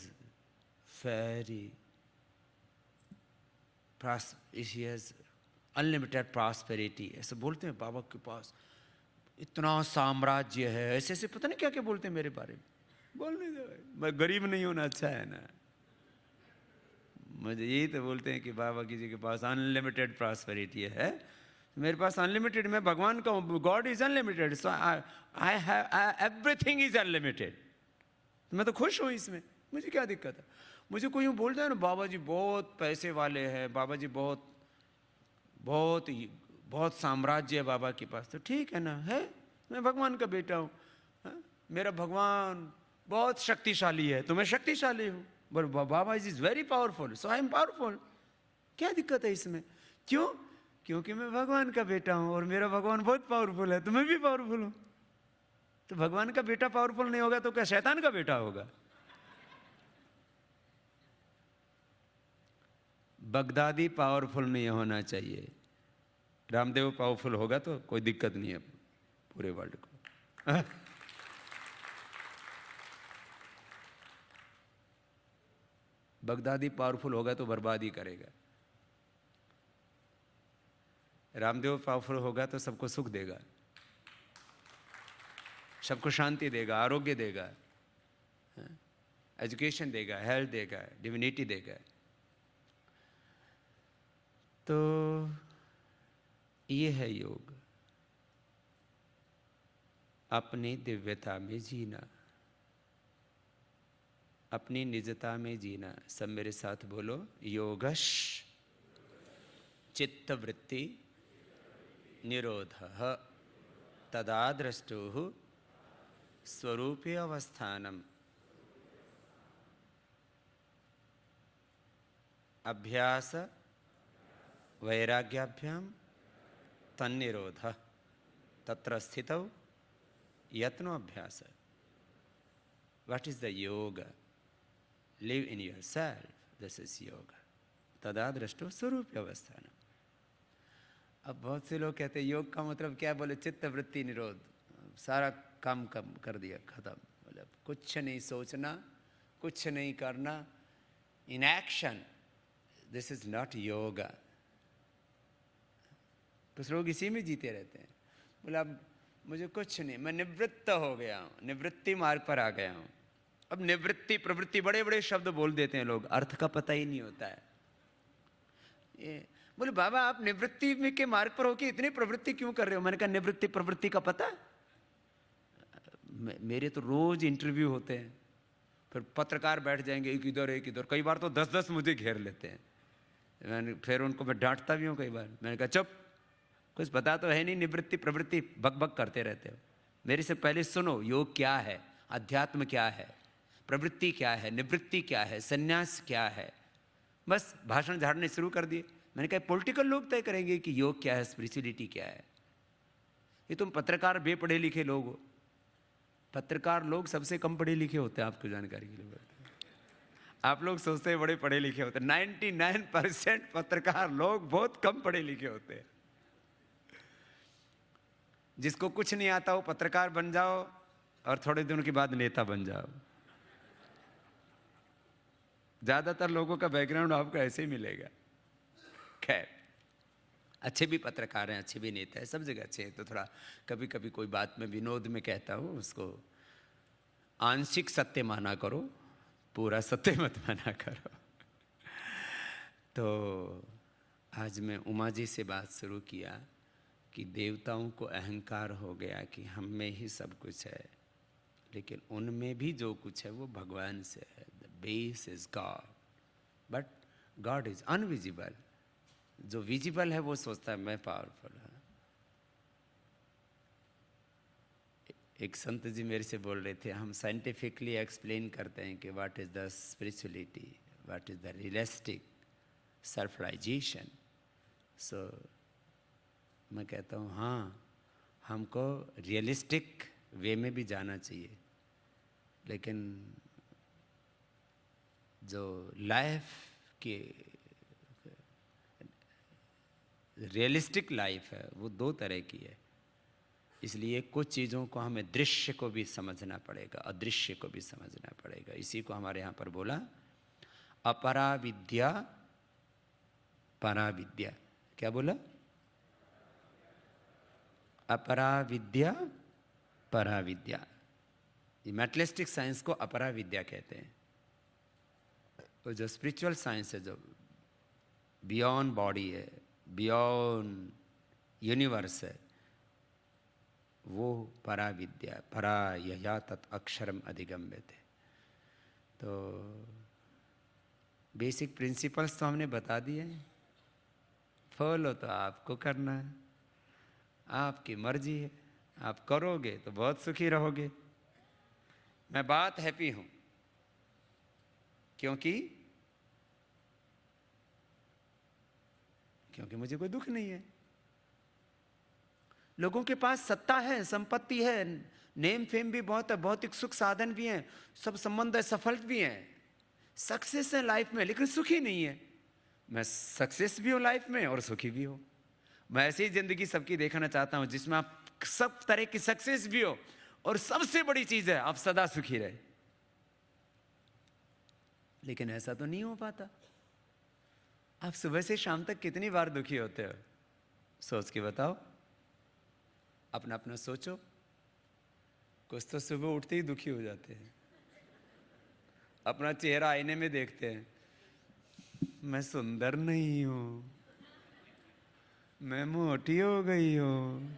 very he has unlimited prosperity, ऐसे बोलते हैं बाबा के पास इतना साम्राज्य है, ऐसे ऐसे पता नहीं क्या क्या बोलते हैं मेरे बारे में। बोलने दो, मैं गरीब नहीं होना अच्छा है ना। मुझे यही तो बोलते हैं कि बाबा किसी के पास अनलिमिटेड प्रॉस्पेरिटी है, मेरे पास अनलिमिटेड, मैं भगवान का हूँ, God is unlimited, so I have everything is unlimited. मैं तो खुश हूँ इसमें, मुझे क्या दिक्कत है। मुझे कोई यूँ बोलता है ना, बाबा जी बहुत पैसे वाले हैं, बाबा जी बहुत बहुत बहुत साम्राज्य है बाबा के पास, तो ठीक है ना, है, मैं भगवान का बेटा हूँ, मेरा भगवान बहुत शक्तिशाली है तो मैं शक्तिशाली हूँ, but Baba is very powerful, so I am powerful. क्या दिक्कत है इसमें? क्यों? क्योंकि मैं भगवान का बेटा हूँ और मेरा भगवान बहुत पावरफुल है तो मैं भी पावरफुल हूँ। तो भगवान का बेटा पावरफुल नहीं होगा तो क्या शैतान का बेटा होगा? बगदादी पावरफुल नहीं होना चाहिए, रामदेव पावरफुल होगा तो कोई दिक्कत नहीं है पूरे वर्ल्ड को। बगदादी पावरफुल होगा तो बर्बादी करेगा, रामदेव पावरफुल होगा तो सबको सुख देगा, सबको शांति देगा, आरोग्य देगा, एजुकेशन देगा, हेल्थ देगा, डिविनिटी देगा। तो ये है योग, अपनी दिव्यता में जीना, अपनी निजता में जीना। सब मेरे साथ बोलो, योगश चित्तवृत्ति निरोधः तदा द्रष्टुः स्वरूपे अवस्थानम् अभ्यास वैराग्याभ्याम तन्निरोधः तत्र स्थितौ यत्नो अभ्यास। What is the yoga? Live in yourself. This is yoga. तदा दृष्टो स्वरूप अवस्थान। अब बहुत से लोग कहते हैं योग का मतलब क्या? बोले चित्त वृत्ति निरोध, सारा काम कम कर दिया, खत्म। बोले कुछ नहीं सोचना, कुछ नहीं करना, in action. This is not yoga. कुछ लोग इसी में जीते रहते हैं। बोला अब मुझे कुछ नहीं, मैं निवृत्त हो गया हूँ, निवृत्ति मार्ग पर आ गया हूँ। अब निवृत्ति प्रवृत्ति बड़े बड़े शब्द बोल देते हैं लोग, अर्थ का पता ही नहीं होता है। ये बोले बाबा आप निवृत्ति में के मार्ग पर होके इतनी प्रवृत्ति क्यों कर रहे हो? मैंने कहा निवृत्ति प्रवृत्ति का पता? मेरे तो रोज इंटरव्यू होते हैं, फिर पत्रकार बैठ जाएंगे एक इधर एक इधर, कई बार तो 10-10 मुझे घेर लेते हैं। मैंने फिर उनको मैं डांटता भी हूँ कई बार। मैंने कहा चुप, कुछ पता तो है नहीं, निवृत्ति प्रवृत्ति बक बक करते रहते हो। मेरे से पहले सुनो योग क्या है, अध्यात्म क्या है, प्रवृत्ति क्या है, निवृत्ति क्या है, संन्यास क्या है। बस भाषण झाड़ने शुरू कर दिए। मैंने कहा पॉलिटिकल लोग तय करेंगे कि योग क्या है, स्पिरिचुअलिटी क्या है। ये तुम पत्रकार बेपढ़े लिखे लोग हो। पत्रकार लोग सबसे कम पढ़े लिखे होते हैं, आपको जानकारी के लिए। आप लोग सोचते हैं बड़े पढ़े लिखे होते हैं, 99% पत्रकार लोग बहुत कम पढ़े लिखे होते हैं। जिसको कुछ नहीं आता हो पत्रकार बन जाओ और थोड़े दिनों के बाद नेता बन जाओ। ज्यादातर लोगों का बैकग्राउंड आपको ऐसे ही मिलेगा। खैर, अच्छे भी पत्रकार हैं, अच्छे भी नेता हैं, सब जगह अच्छे हैं। तो थोड़ा कभी कभी कोई बात मैं विनोद में कहता हूँ, उसको आंशिक सत्य माना करो, पूरा सत्य मत माना करो। तो आज मैं उमा जी से बात शुरू किया कि देवताओं को अहंकार हो गया कि हम में ही सब कुछ है, लेकिन उनमें भी जो कुछ है वो भगवान से है। The base is God, but God is invisible. जो विजिबल है वो सोचता है मैं पावरफुल हूं। एक संत जी मेरे से बोल रहे थे, हम साइंटिफिकली एक्सप्लेन करते हैं कि what is the spirituality, what is the realistic self realisation. So मैं कहता हूँ हाँ, हमको रियलिस्टिक वे में भी जाना चाहिए, लेकिन जो लाइफ की रियलिस्टिक लाइफ है वो दो तरह की है। इसलिए कुछ चीज़ों को हमें दृश्य को भी समझना पड़ेगा, अदृश्य को भी समझना पड़ेगा। इसी को हमारे यहाँ पर बोला अपरा विद्या परा विद्या। क्या बोला? अपरा विद्या परा विद्या। ये मैटलिस्टिक साइंस को अपरा विद्या कहते हैं। तो जो स्पिरिचुअल साइंस है, जो बियॉन्ड बॉडी है, बियॉन्ड यूनिवर्स है, वो परा विद्या। परा यया तत् अक्षरम अधिगम्यते। तो बेसिक प्रिंसिपल्स तो हमने बता दिए हैं, फॉलो तो आपको करना है, आपकी मर्जी है। आप करोगे तो बहुत सुखी रहोगे। मैं बहुत हैप्पी हूं क्योंकि मुझे कोई दुख नहीं है। लोगों के पास सत्ता है, संपत्ति है, नेम फेम भी बहुत है, भौतिक सुख साधन भी हैं, सब संबंध है, सफल भी हैं, सक्सेस है लाइफ में, लेकिन सुखी नहीं है। मैं सक्सेस भी हूं लाइफ में और सुखी भी हूं। मैं ऐसी जिंदगी सबकी देखना चाहता हूं जिसमें आप सब तरह की सक्सेस भी हो, और सबसे बड़ी चीज है आप सदा सुखी रहे। लेकिन ऐसा तो नहीं हो पाता। आप सुबह से शाम तक कितनी बार दुखी होते हो? सोच के बताओ, अपना अपना सोचो। कुछ तो सुबह उठते ही दुखी हो जाते हैं, अपना चेहरा आईने में देखते हैं, मैं सुंदर नहीं हूं, मैं मोटी हो गई हूं,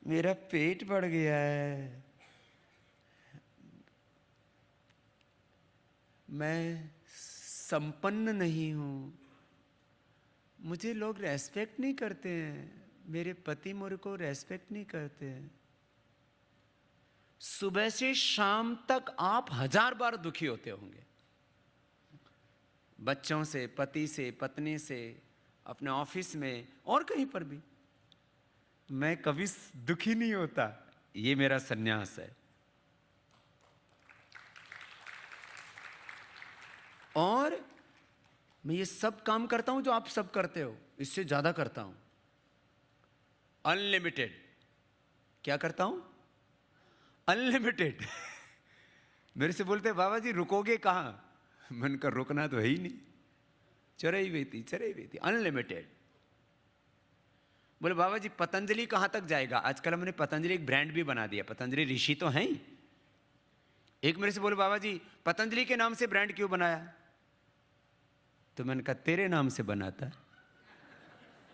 मेरा पेट बढ़ गया है, मैं संपन्न नहीं हूं, मुझे लोग रेस्पेक्ट नहीं करते हैं, मेरे पति मेरे को रेस्पेक्ट नहीं करते हैं। सुबह से शाम तक आप 1000 बार दुखी होते होंगे, बच्चों से, पति से, पत्नी से, अपने ऑफिस में और कहीं पर भी। मैं कभी दुखी नहीं होता, ये मेरा संन्यास है। और मैं ये सब काम करता हूं जो आप सब करते हो, इससे ज्यादा करता हूं, अनलिमिटेड। क्या करता हूं? अनलिमिटेड। मेरे से बोलते बाबा जी रुकोगे कहां? मैंने कहा रुकना तो है ही नहीं, चरई वेती अनलिमिटेड। बोले बाबा जी पतंजलि कहां तक जाएगा? आजकल हमने पतंजलि एक ब्रांड भी बना दिया, पतंजलि ऋषि तो हैं ही। एक मेरे से बोले बाबा जी पतंजलि के नाम से ब्रांड क्यों बनाया? तो मैंने कहा तेरे नाम से बनाता,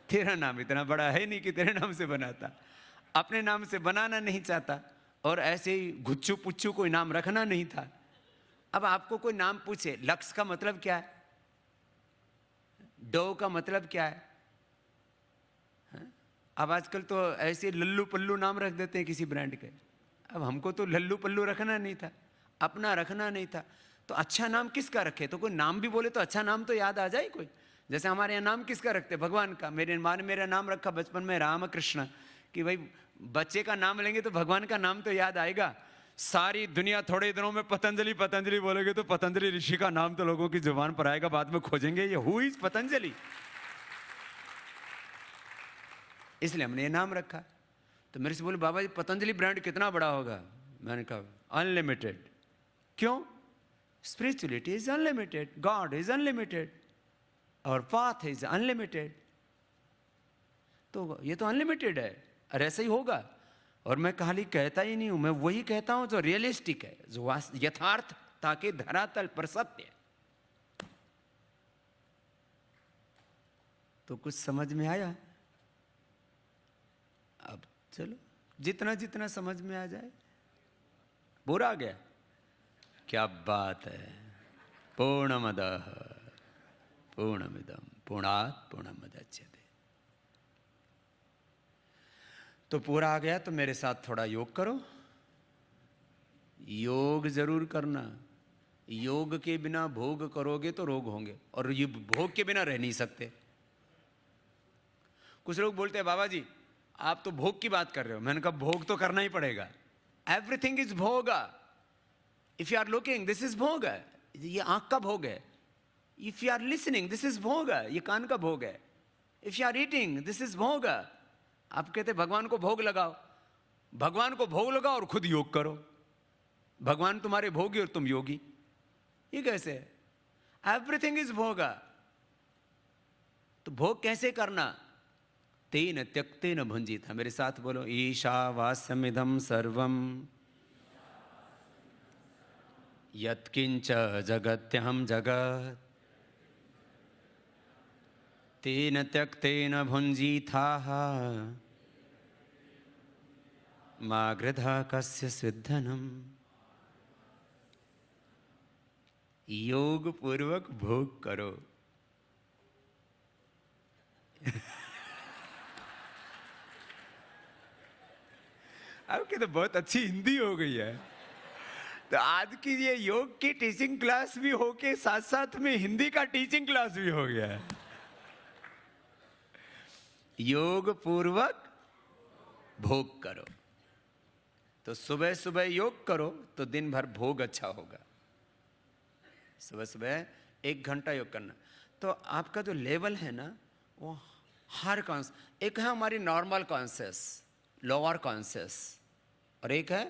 तेरा नाम इतना बड़ा है नहीं कि तेरे नाम से बनाता। अपने नाम से बनाना नहीं चाहता, और ऐसे ही गुच्चू पुच्चू कोई नाम रखना नहीं था। अब आपको कोई नाम पूछे, लक्स का मतलब क्या है, डो का मतलब क्या है? अब आजकल तो ऐसे लल्लू पल्लू नाम रख देते हैं किसी ब्रांड के। अब हमको तो लल्लू पल्लू रखना नहीं था, अपना रखना नहीं था, तो अच्छा नाम किसका रखे? तो कोई नाम भी बोले तो अच्छा नाम तो याद आ जाए कोई। जैसे हमारे यहाँ नाम किसका रखते? भगवान का। मेरे माँ ने मेरा नाम रखा बचपन में रामकृष्ण, कि भाई बच्चे का नाम लेंगे तो भगवान का नाम तो याद आएगा। सारी दुनिया थोड़े दिनों में पतंजलि पतंजलि बोलेगे तो पतंजलि ऋषि का नाम तो लोगों की जुबान पर आएगा, बाद में खोजेंगे ये हु इज पतंजलि। इसलिए हमने ये नाम रखा। तो मेरे से बोले बाबा जी पतंजलि ब्रांड कितना बड़ा होगा? मैंने कहा अनलिमिटेड। क्यों? Spirituality is unlimited, God is unlimited, और पाथ इज अनलिमिटेड। तो ये तो अनलिमिटेड है, और ऐसा ही होगा। और मैं खाली कहता ही नहीं हूं, मैं वही कहता हूं जो रियलिस्टिक है, जो यथार्थता के धरातल पर सत्य है। तो कुछ समझ में आया? अब चलो जितना जितना समझ में आ जाए। बुरा आ गया? क्या बात है। पूर्णमदः पूर्णमिदं पूर्णात् पूर्णमुदच्यते। तो पूरा आ गया तो मेरे साथ थोड़ा योग करो। योग जरूर करना। योग के बिना भोग करोगे तो रोग होंगे, और ये भोग के बिना रह नहीं सकते। कुछ लोग बोलते हैं बाबा जी आप तो भोग की बात कर रहे हो। मैंने कहा भोग तो करना ही पड़ेगा। Everything is bhog. If you are looking this is bhog, ये आंख का भोग है। If you are listening this is bhog, ये कान का भोग है। If you are eating this is bhog. आप कहते भगवान को भोग लगाओ। भगवान को भोग लगाओ और खुद योग करो। भगवान तुम्हारे भोगी और तुम योगी, ये कैसे है? एवरीथिंग इज भोग। तो भोग कैसे करना? तेन त्यक्तेन भुंजीता। मेरे साथ बोलो, ईशावास्यमिदं सर्वं यत्किंच जगत्यहं जगत् तेन त्यक्तेन भुंजीथाः मा गृधा कस्य सिद्धनम्। योग पूर्वक भोग करो। आपकी तो बहुत अच्छी हिंदी हो गई है। तो आज की ये योग की टीचिंग क्लास भी हो के साथ साथ में हिंदी का टीचिंग क्लास भी हो गया है। योग पूर्वक भोग करो। तो सुबह सुबह योग करो तो दिन भर भोग अच्छा होगा। सुबह सुबह 1 घंटा योग करना। तो आपका जो लेवल है ना वो हर कॉन्स, एक है हमारी नॉर्मल कॉन्शियस, लोअर कॉन्शियस, और एक है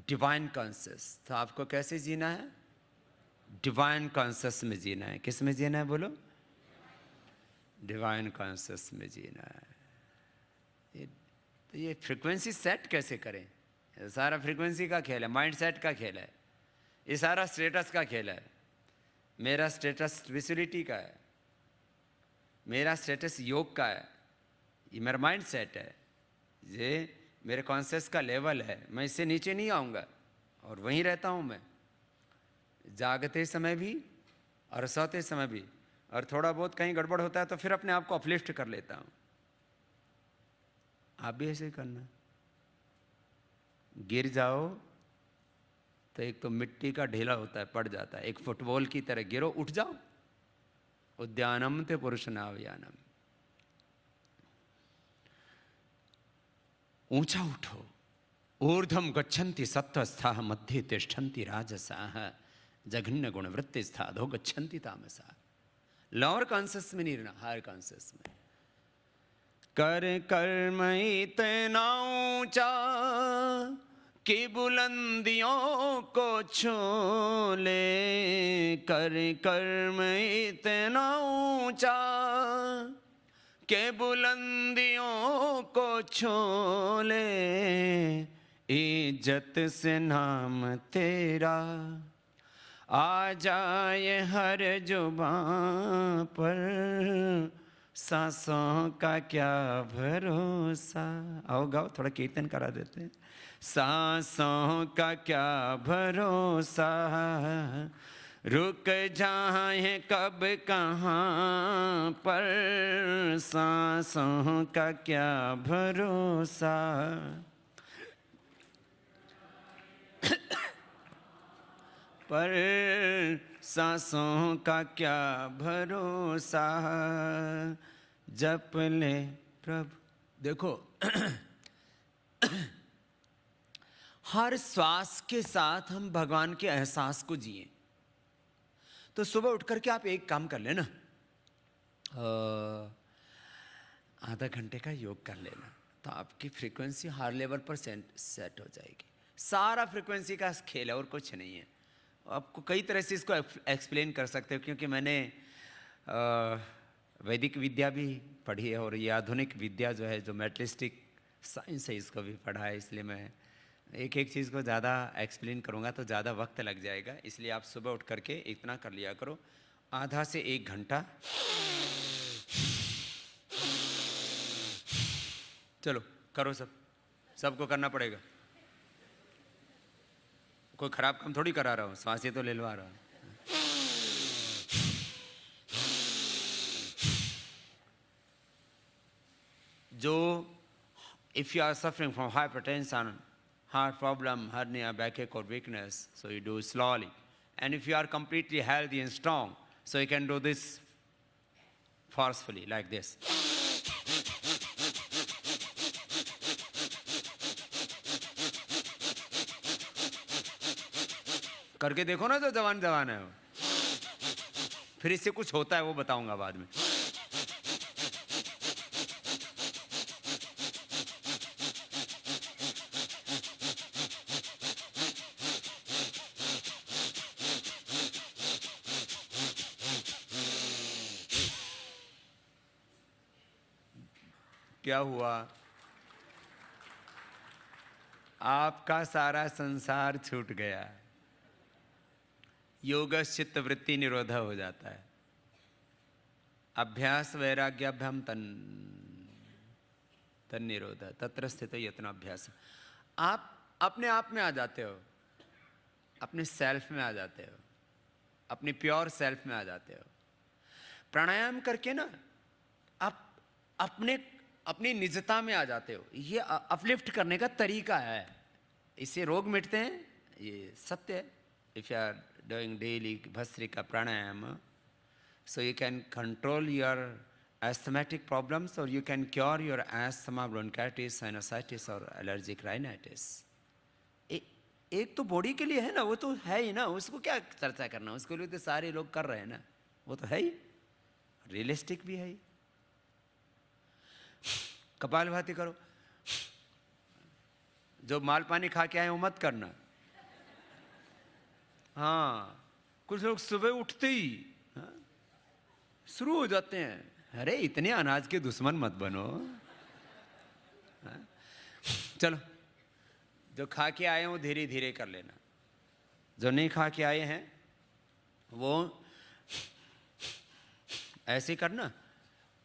डिवाइन कॉन्शियस। तो आपको कैसे जीना है? डिवाइन कॉन्शियस में जीना है। किस में जीना है बोलो? डिवाइन कॉन्शियस में जीना है। तो ये फ्रीक्वेंसी सेट कैसे करें? ये सारा फ्रीक्वेंसी का खेल है, माइंड सेट का खेल है, ये सारा स्टेटस का खेल है। मेरा स्टेटस विजुअलिटी का है, मेरा स्टेटस योग का है, ये मेरा माइंड सेट है, ये मेरे कॉन्शियस का लेवल है। मैं इससे नीचे नहीं आऊँगा और वहीं रहता हूँ मैं, जागते समय भी और सोते समय भी। और थोड़ा बहुत कहीं गड़बड़ होता है तो फिर अपने आप को अपलिफ्ट कर लेता हूँ। आप भी ऐसे करना। गिर जाओ तो एक तो मिट्टी का ढेला होता है, पड़ जाता है, एक फुटबॉल की तरह गिरो, उठ जाओ। उद्यानम ते पुरुष नावयानम। ऊंचा उठो। ऊर्ध्वम गच्छन्ति सत्वस्थाः मध्ये तिष्ठन्ति राजसाः जघन्य गुण वृत्ति स्थाधो गच्छन्ति तामसा। लोअर कॉन्शियस में नहीं रहना, हायर कॉन्शियस में। कर कर्म इतना ऊंचा कि बुलंदियों को छू ले। कर कर्म इतना ऊंचा के बुलंदियों को छू ले। इज्जत से नाम तेरा आ जाए हर जुबां पर। सांसों का क्या भरोसा। आओ गाओ, थोड़ा कीर्तन करा देते हैं। सांसों का क्या भरोसा, रुक जाए कब कहाँ पर। सांसों का क्या भरोसा। पर सांसों का क्या भरोसा, जप ले प्रभु। देखो हर श्वास के साथ हम भगवान के एहसास को जिए। तो सुबह उठ करके आप एक काम कर लेना, आधा घंटे का योग कर लेना, तो आपकी फ्रीक्वेंसी हर लेवल पर सेट हो जाएगी। सारा फ्रीक्वेंसी का खेल है और कुछ नहीं है। आपको कई तरह से इसको एक्सप्लेन कर सकते हो, क्योंकि मैंने वैदिक विद्या भी पढ़ी है और ये आधुनिक विद्या जो है, जो मेटलिस्टिक साइंस है, इसको भी पढ़ा है। इसलिए मैं एक एक चीज़ को ज़्यादा एक्सप्लेन करूँगा तो ज़्यादा वक्त लग जाएगा। इसलिए आप सुबह उठ करके इतना कर लिया करो, आधा से 1 घंटा। चलो करो, सबको करना पड़ेगा। कोई खराब काम थोड़ी करा रहा हूँ, सांसें तो लेलवा रहा हूँ। जो if you are suffering from hypertension, heart problem, hernia, backache or weakness, so you do slowly. And if you are completely healthy and strong, so you can do this forcefully, like this. करके देखो ना, जो जवान जवान है वो। फिर इससे कुछ होता है वो बताऊंगा बाद में। क्या हुआ? आपका सारा संसार छूट गया। योगश्चित्त वृत्ति निरोधा हो जाता है। अभ्यास वैराग्याभ्याम तन निरोध तत्र स्थित यत्न अभ्यास। आप अपने आप में आ जाते हो, अपने सेल्फ में आ जाते हो, अपनी प्योर सेल्फ में आ जाते हो। प्राणायाम करके ना आप अपनी निजता में आ जाते हो। ये अपलिफ्ट करने का तरीका है, इससे रोग मिटते हैं, ये सत्य है। If you are doing daily bhastrika pranayama, so you can control your asthmatic problems or you can cure your asthma, bronchitis, sinusitis or allergic rhinitis. एक तो बॉडी के लिए है ना, वो तो है ही ना, उसको क्या चर्चा करना, उसके लिए तो सारे लोग कर रहे हैं ना, वो तो है ही, रियलिस्टिक भी है ही। कपालभाति करो, जो माल पानी खा के आए वो मत करना। हाँ, कुछ लोग सुबह उठते ही शुरू हो जाते हैं, अरे इतने अनाज के दुश्मन मत बनो। चलो, जो खा के आए हैं वो धीरे धीरे कर लेना, जो नहीं खा के आए हैं वो ऐसे करना।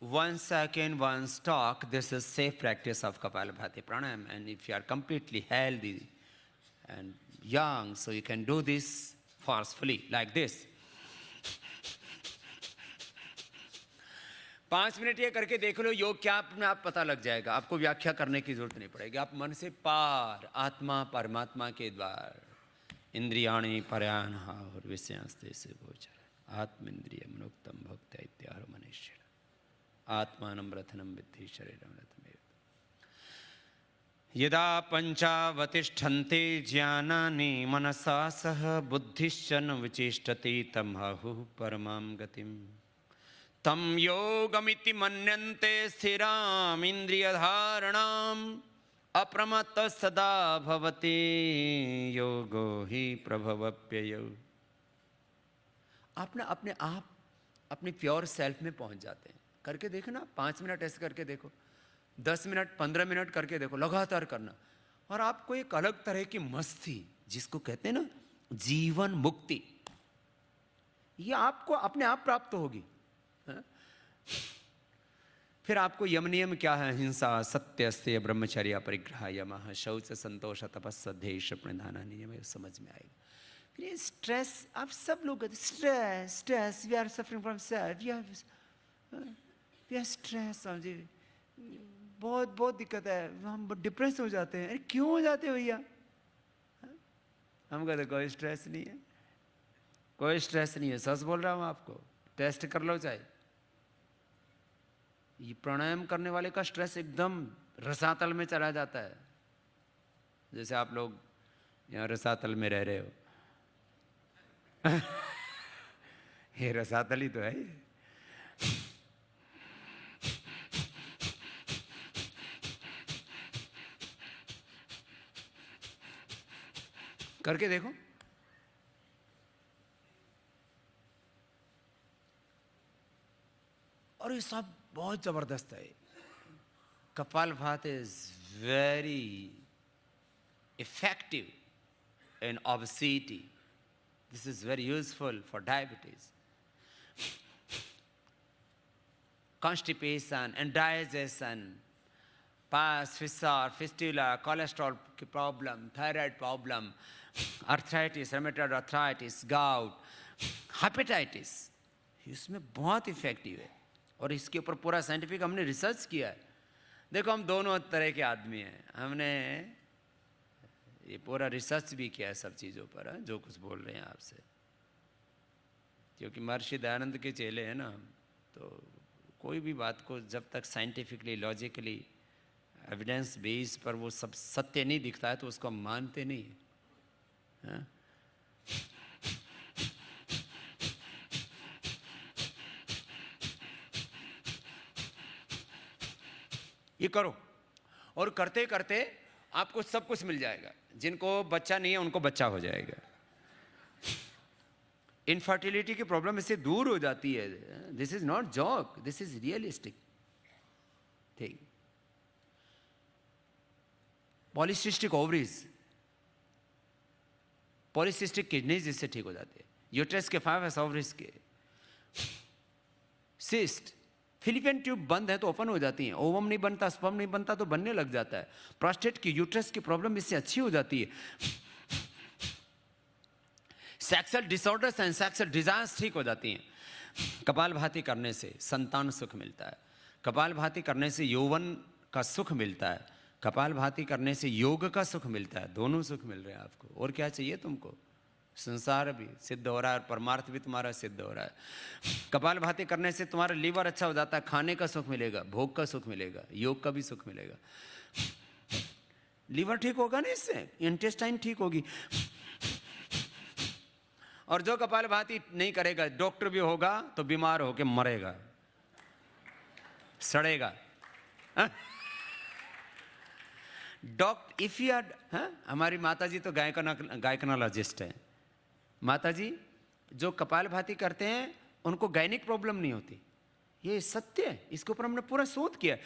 1 second, 1 stalk. This is safe practice of Kapalabhati Pranayam. And if you are completely healthy and young, so you can do this forcefully, like this. 5 minute ये करके देख लो, योग क्या अपने आप पता लग जाएगा, आपको व्याख्या करने की जरूरत नहीं पड़ेगी। आप मन से पार आत्मा परमात्मा के द्वार, इंद्रियाणि पर्यानः और विषयांस्ते से गोचर, आत्मेन्द्रिय मनोक्तम भक्त इत्याह मनुष्य आत्मानं रथनं विद्धि शरीरं रथमेव। यदा पंचावतिष्ठन्ते ज्ञानानि मनसा सह बुद्धिश्च न विचेष्टते तं आहुः परमां गतिम्। तं योगमिति मन्यन्ते स्थिराम् इन्द्रियधारणाम् अप्रमत्तः सदा भवति योगो हि प्रभवप्ययौ। आपने अपने आप अपनी प्योर सेल्फ में पहुंच जाते हैं। करके देखना, 5 मिनट ऐसे करके देखो, 10 मिनट 15 मिनट करके देखो, लगातार करना, और आपको एक अलग तरह की मस्ती, जिसको कहते हैं ना जीवन मुक्ति, ये आपको अपने आप प्राप्त होगी। फिर आपको यम नियम क्या है, हिंसा सत्य स्तेय ब्रह्मचर्य परिग्रह यमः शौच संतोष तपस्या ध्येय प्रणिधान नियम समझ में आएगा। फिर ये स्ट्रेस, आप सब लोग stress we are suffering from stress, we are stress, समझिए बहुत दिक्कत है, हम डिप्रेस हो जाते हैं। अरे क्यों हो जाते हो भैया? हम कहते कोई स्ट्रेस नहीं है, कोई स्ट्रेस नहीं है, सच बोल रहा हूँ आपको, टेस्ट कर लो चाहे। ये प्राणायाम करने वाले का स्ट्रेस एकदम रसातल में चला जाता है। जैसे आप लोग यहाँ रसातल में रह रहे हो ये रसातल ही तो है। करके देखो, और ये सब बहुत जबरदस्त है। Kapalbhati is very effective in obesity. This is very useful for diabetes, constipation, indigestion, pus, fissure, fistula, cholesterol problem, thyroid problem, arthritis, rheumatoid arthritis, gout, hepatitis, इसमें बहुत इफेक्टिव है। और इसके ऊपर पूरा साइंटिफिक हमने रिसर्च किया है। देखो हम दोनों तरह के आदमी हैं, हमने ये पूरा रिसर्च भी किया है सब चीज़ों पर, जो कुछ बोल रहे हैं आपसे, क्योंकि महर्षि दयानंद के चेले हैं ना, तो कोई भी बात को जब तक साइंटिफिकली, लॉजिकली, एविडेंस बेस पर वो सब सत्य नहीं दिखता है तो उसको हम मानते नहीं हैं। ये करो, और करते करते आपको सब कुछ मिल जाएगा। जिनको बच्चा नहीं है उनको बच्चा हो जाएगा। इनफर्टिलिटी की प्रॉब्लम इससे दूर हो जाती है। This is not joke, this is realistic thing. Polycystic ovaries, polycystic kidneys इससे ठीक हो जाते हैं। यूट्रस के 5 ओवरीज के सिस्ट, फिलिपियन ट्यूब बंद है तो ओपन हो जाती हैं। ओवम नहीं बनता, स्पर्म नहीं बनता तो बनने लग जाता है। प्रोस्टेट की, यूट्रस की प्रॉब्लम इससे अच्छी हो जाती है। Sexual disorders and sexual desires ठीक हो जाती हैं। कपालभाति करने से संतान सुख मिलता है। कपालभाति करने से यौवन का सुख मिलता है। कपालभाति करने से योग का सुख मिलता है। दोनों सुख मिल रहे हैं आपको, और क्या चाहिए तुमको? संसार भी सिद्ध हो रहा है और परमार्थ भी तुम्हारा सिद्ध हो रहा है। कपालभाति करने से तुम्हारा लीवर अच्छा हो जाता है, खाने का सुख मिलेगा, भोग का सुख मिलेगा, योग का भी सुख मिलेगा। लीवर ठीक होगा ना, इससे इंटेस्टाइन ठीक होगी। और जो कपालभाति नहीं करेगा, डॉक्टर भी होगा तो बीमार होके मरेगा, सड़ेगा। डॉक्टर इफ यू आर, हमारी माता जी तो गायकोनोलॉजिस्ट है। माता जी जो कपालभाति करते हैं उनको गायनिक प्रॉब्लम नहीं होती। ये सत्य है, इसके ऊपर हमने पूरा शोध किया।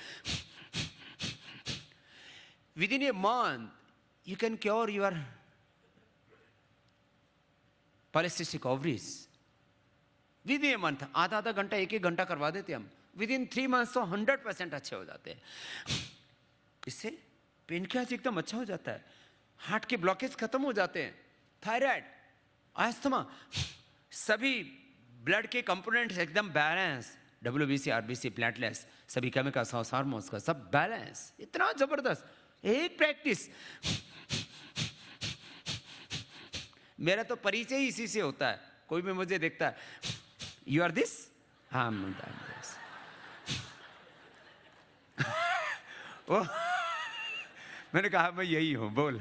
With in a month you can cure your polycystic ovaries. With in a month, आधा आधा घंटा, एक घंटा करवा देते हम। विद इन 3 मंथ्स तो 100% अच्छे हो जाते हैं। इससे पेनक्रियास एकदम अच्छा हो जाता है, हार्ट के ब्लॉकेज खत्म हो जाते हैं, थायराइड, अस्थमा, सभी ब्लड के कंपोनेंट्स एकदम बैलेंस, WBC, RBC, प्लेटलेट्स, सभी केमिकल्स, हार्मोन्स का सब बैलेंस। इतना जबरदस्त एक प्रैक्टिस। मेरा तो परिचय ही इसी से होता है। कोई भी मुझे देखता है, यू आर दिस, हाँ मैंने कहा मैं यही हूं, बोल।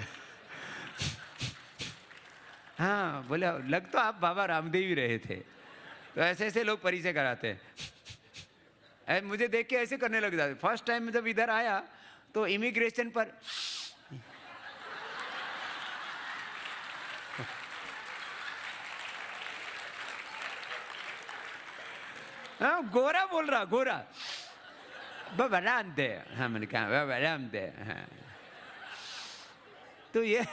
हाँ बोले, लग तो आप बाबा रामदेव ही रहे थे। तो ऐसे ऐसे लोग परिचय कराते हैं। मुझे देख के ऐसे करने लग जाते। फर्स्ट टाइम जब इधर आया तो इमिग्रेशन पर गोरा बोल रहा, गोरा, बाबा रामदेव। हाँ मैंने कहा बाबा रामदेव। हाँ तो ये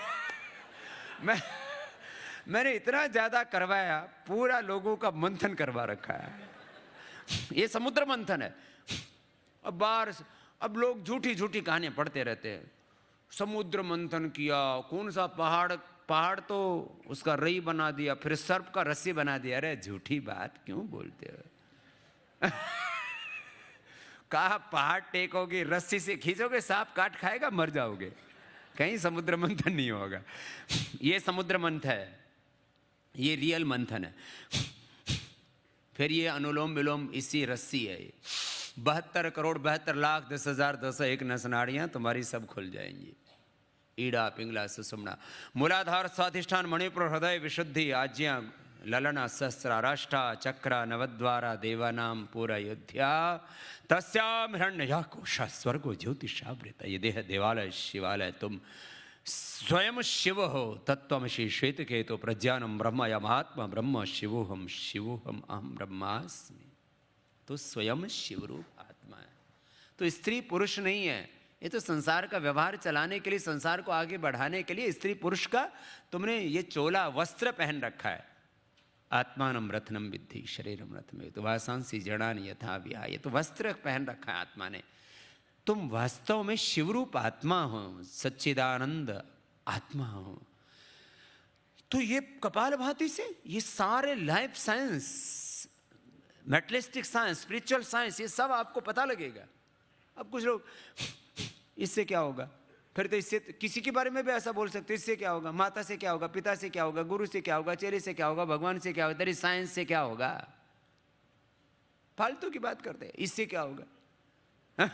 मैंने इतना ज्यादा करवाया, पूरा लोगों का मंथन करवा रखा है। ये समुद्र मंथन है। अब बाहर अब लोग झूठी झूठी कहानियां पढ़ते रहते हैं। समुद्र मंथन किया, कौन सा पहाड़ तो उसका रई बना दिया, फिर सर्प का रस्सी बना दिया। अरे झूठी बात क्यों बोलते हो? कहा पहाड़ टेकोगे, रस्सी से खींचोगे, सांप काट खाएगा, मर जाओगे। कहीं समुद्र मंथन नहीं होगा। ये समुद्र मंथन है, ये रियल मंथन है। फिर ये अनुलोम विलोम इसी रस्सी है। 72 करोड़ 72 लाख 10,010 नसनाड़ियां तुम्हारी सब खुल जाएंगी। ईड़ा, पिंगला, सुषुम्ना, मूलाधार, स्वाधिष्ठान, मणिपुर, हृदय, विशुद्धि, आज्ञा, ललना, सहस्राराष्टा, चक्रा, नवद्वारा, देवानाम पूरा योध्या, तस्याम हिरण्यकोश स्वर्गो ज्योतिषावृत। ये देह देवालय शिवालय, तुम स्वयं शिव हो। तत्त्वमसि श्वेत केतु प्रज्ञानम ब्रह्म यमात्मा ब्रह्म शिवोहम शिवोहम अहम ब्रह्मास्मि। तो स्वयं शिवरूप आत्मा है। तो स्त्री पुरुष नहीं है। ये तो संसार का व्यवहार चलाने के लिए, संसार को आगे बढ़ाने के लिए स्त्री पुरुष का तुमने ये चोला वस्त्र पहन रखा है। आत्मानम रत्नम विद्धि शरीरम रत्नमेव तो वासांसी जड़ानि यथा विहा। ये तो वस्त्र पहन रखा है आत्मा ने। तुम वास्तव में शिवरूप आत्मा हो, सच्चिदानंद आत्मा हो। तो ये कपालभाति से ये सारे life science, मेटलिस्टिक science, spiritual science, ये सब आपको पता लगेगा। अब कुछ लोग इससे क्या होगा, फिर तो इससे किसी के बारे में भी ऐसा बोल सकते, इससे क्या होगा, माता से क्या होगा, पिता से क्या होगा, गुरु से क्या होगा, चेले से क्या होगा, भगवान से क्या होगा, तेरी साइंस से क्या होगा, फालतू की बात करते हैं, इससे क्या होगा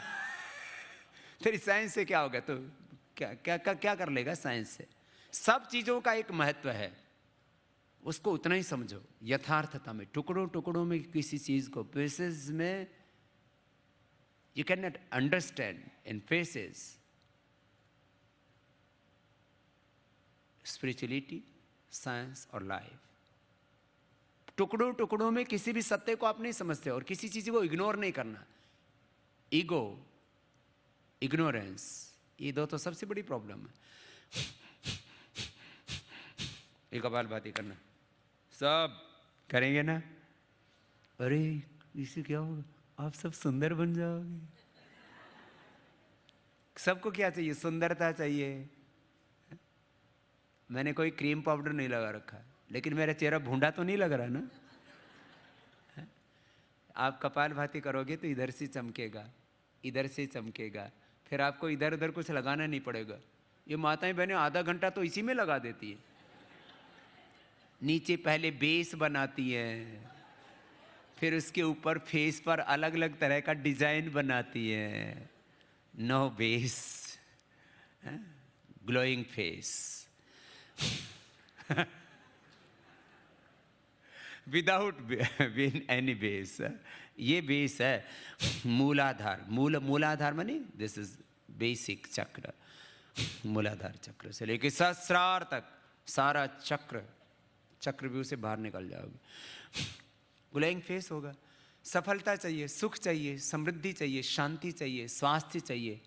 तेरी साइंस से क्या होगा, तो क्या क्या क्या क्या कर लेगा साइंस से। सब चीजों का एक महत्व है, उसको उतना ही समझो। यथार्थता में, टुकड़ों टुकड़ों में किसी चीज को, पीसेस में you can not understand in pieces spirituality, science और लाइफ। टुकड़ों टुकड़ों में किसी भी सत्य को आप नहीं समझते, और किसी चीज को इग्नोर नहीं करना। ईगो, इग्नोरेंस, ये दो तो सबसे बड़ी प्रॉब्लम है। एक कपालभाति करना, सब करेंगे ना, अरे इससे क्या होगा, आप सब सुंदर बन जाओगे। सबको क्या चाहिए, सुंदरता चाहिए। मैंने कोई क्रीम पाउडर नहीं लगा रखा, लेकिन मेरा चेहरा भूंडा तो नहीं लग रहा ना। आप कपालभाति करोगे तो इधर से चमकेगा, इधर से चमकेगा, फिर आपको इधर उधर कुछ लगाना नहीं पड़ेगा। ये माताएं बहनें आधा घंटा तो इसी में लगा देती है। नीचे पहले बेस बनाती है, फिर उसके ऊपर फेस पर अलग अलग तरह का डिजाइन बनाती है। No base, glowing face without any base. ये बेस है मूलाधार। मूलाधार माने दिस इज बेसिक चक्र। मूलाधार चक्र से लेके सहस्रार तक सारा चक्रव्यूह से बाहर निकल जाओगे। ग्लोइंग फेस होगा। सफलता चाहिए, सुख चाहिए, समृद्धि चाहिए, शांति चाहिए, स्वास्थ्य चाहिए,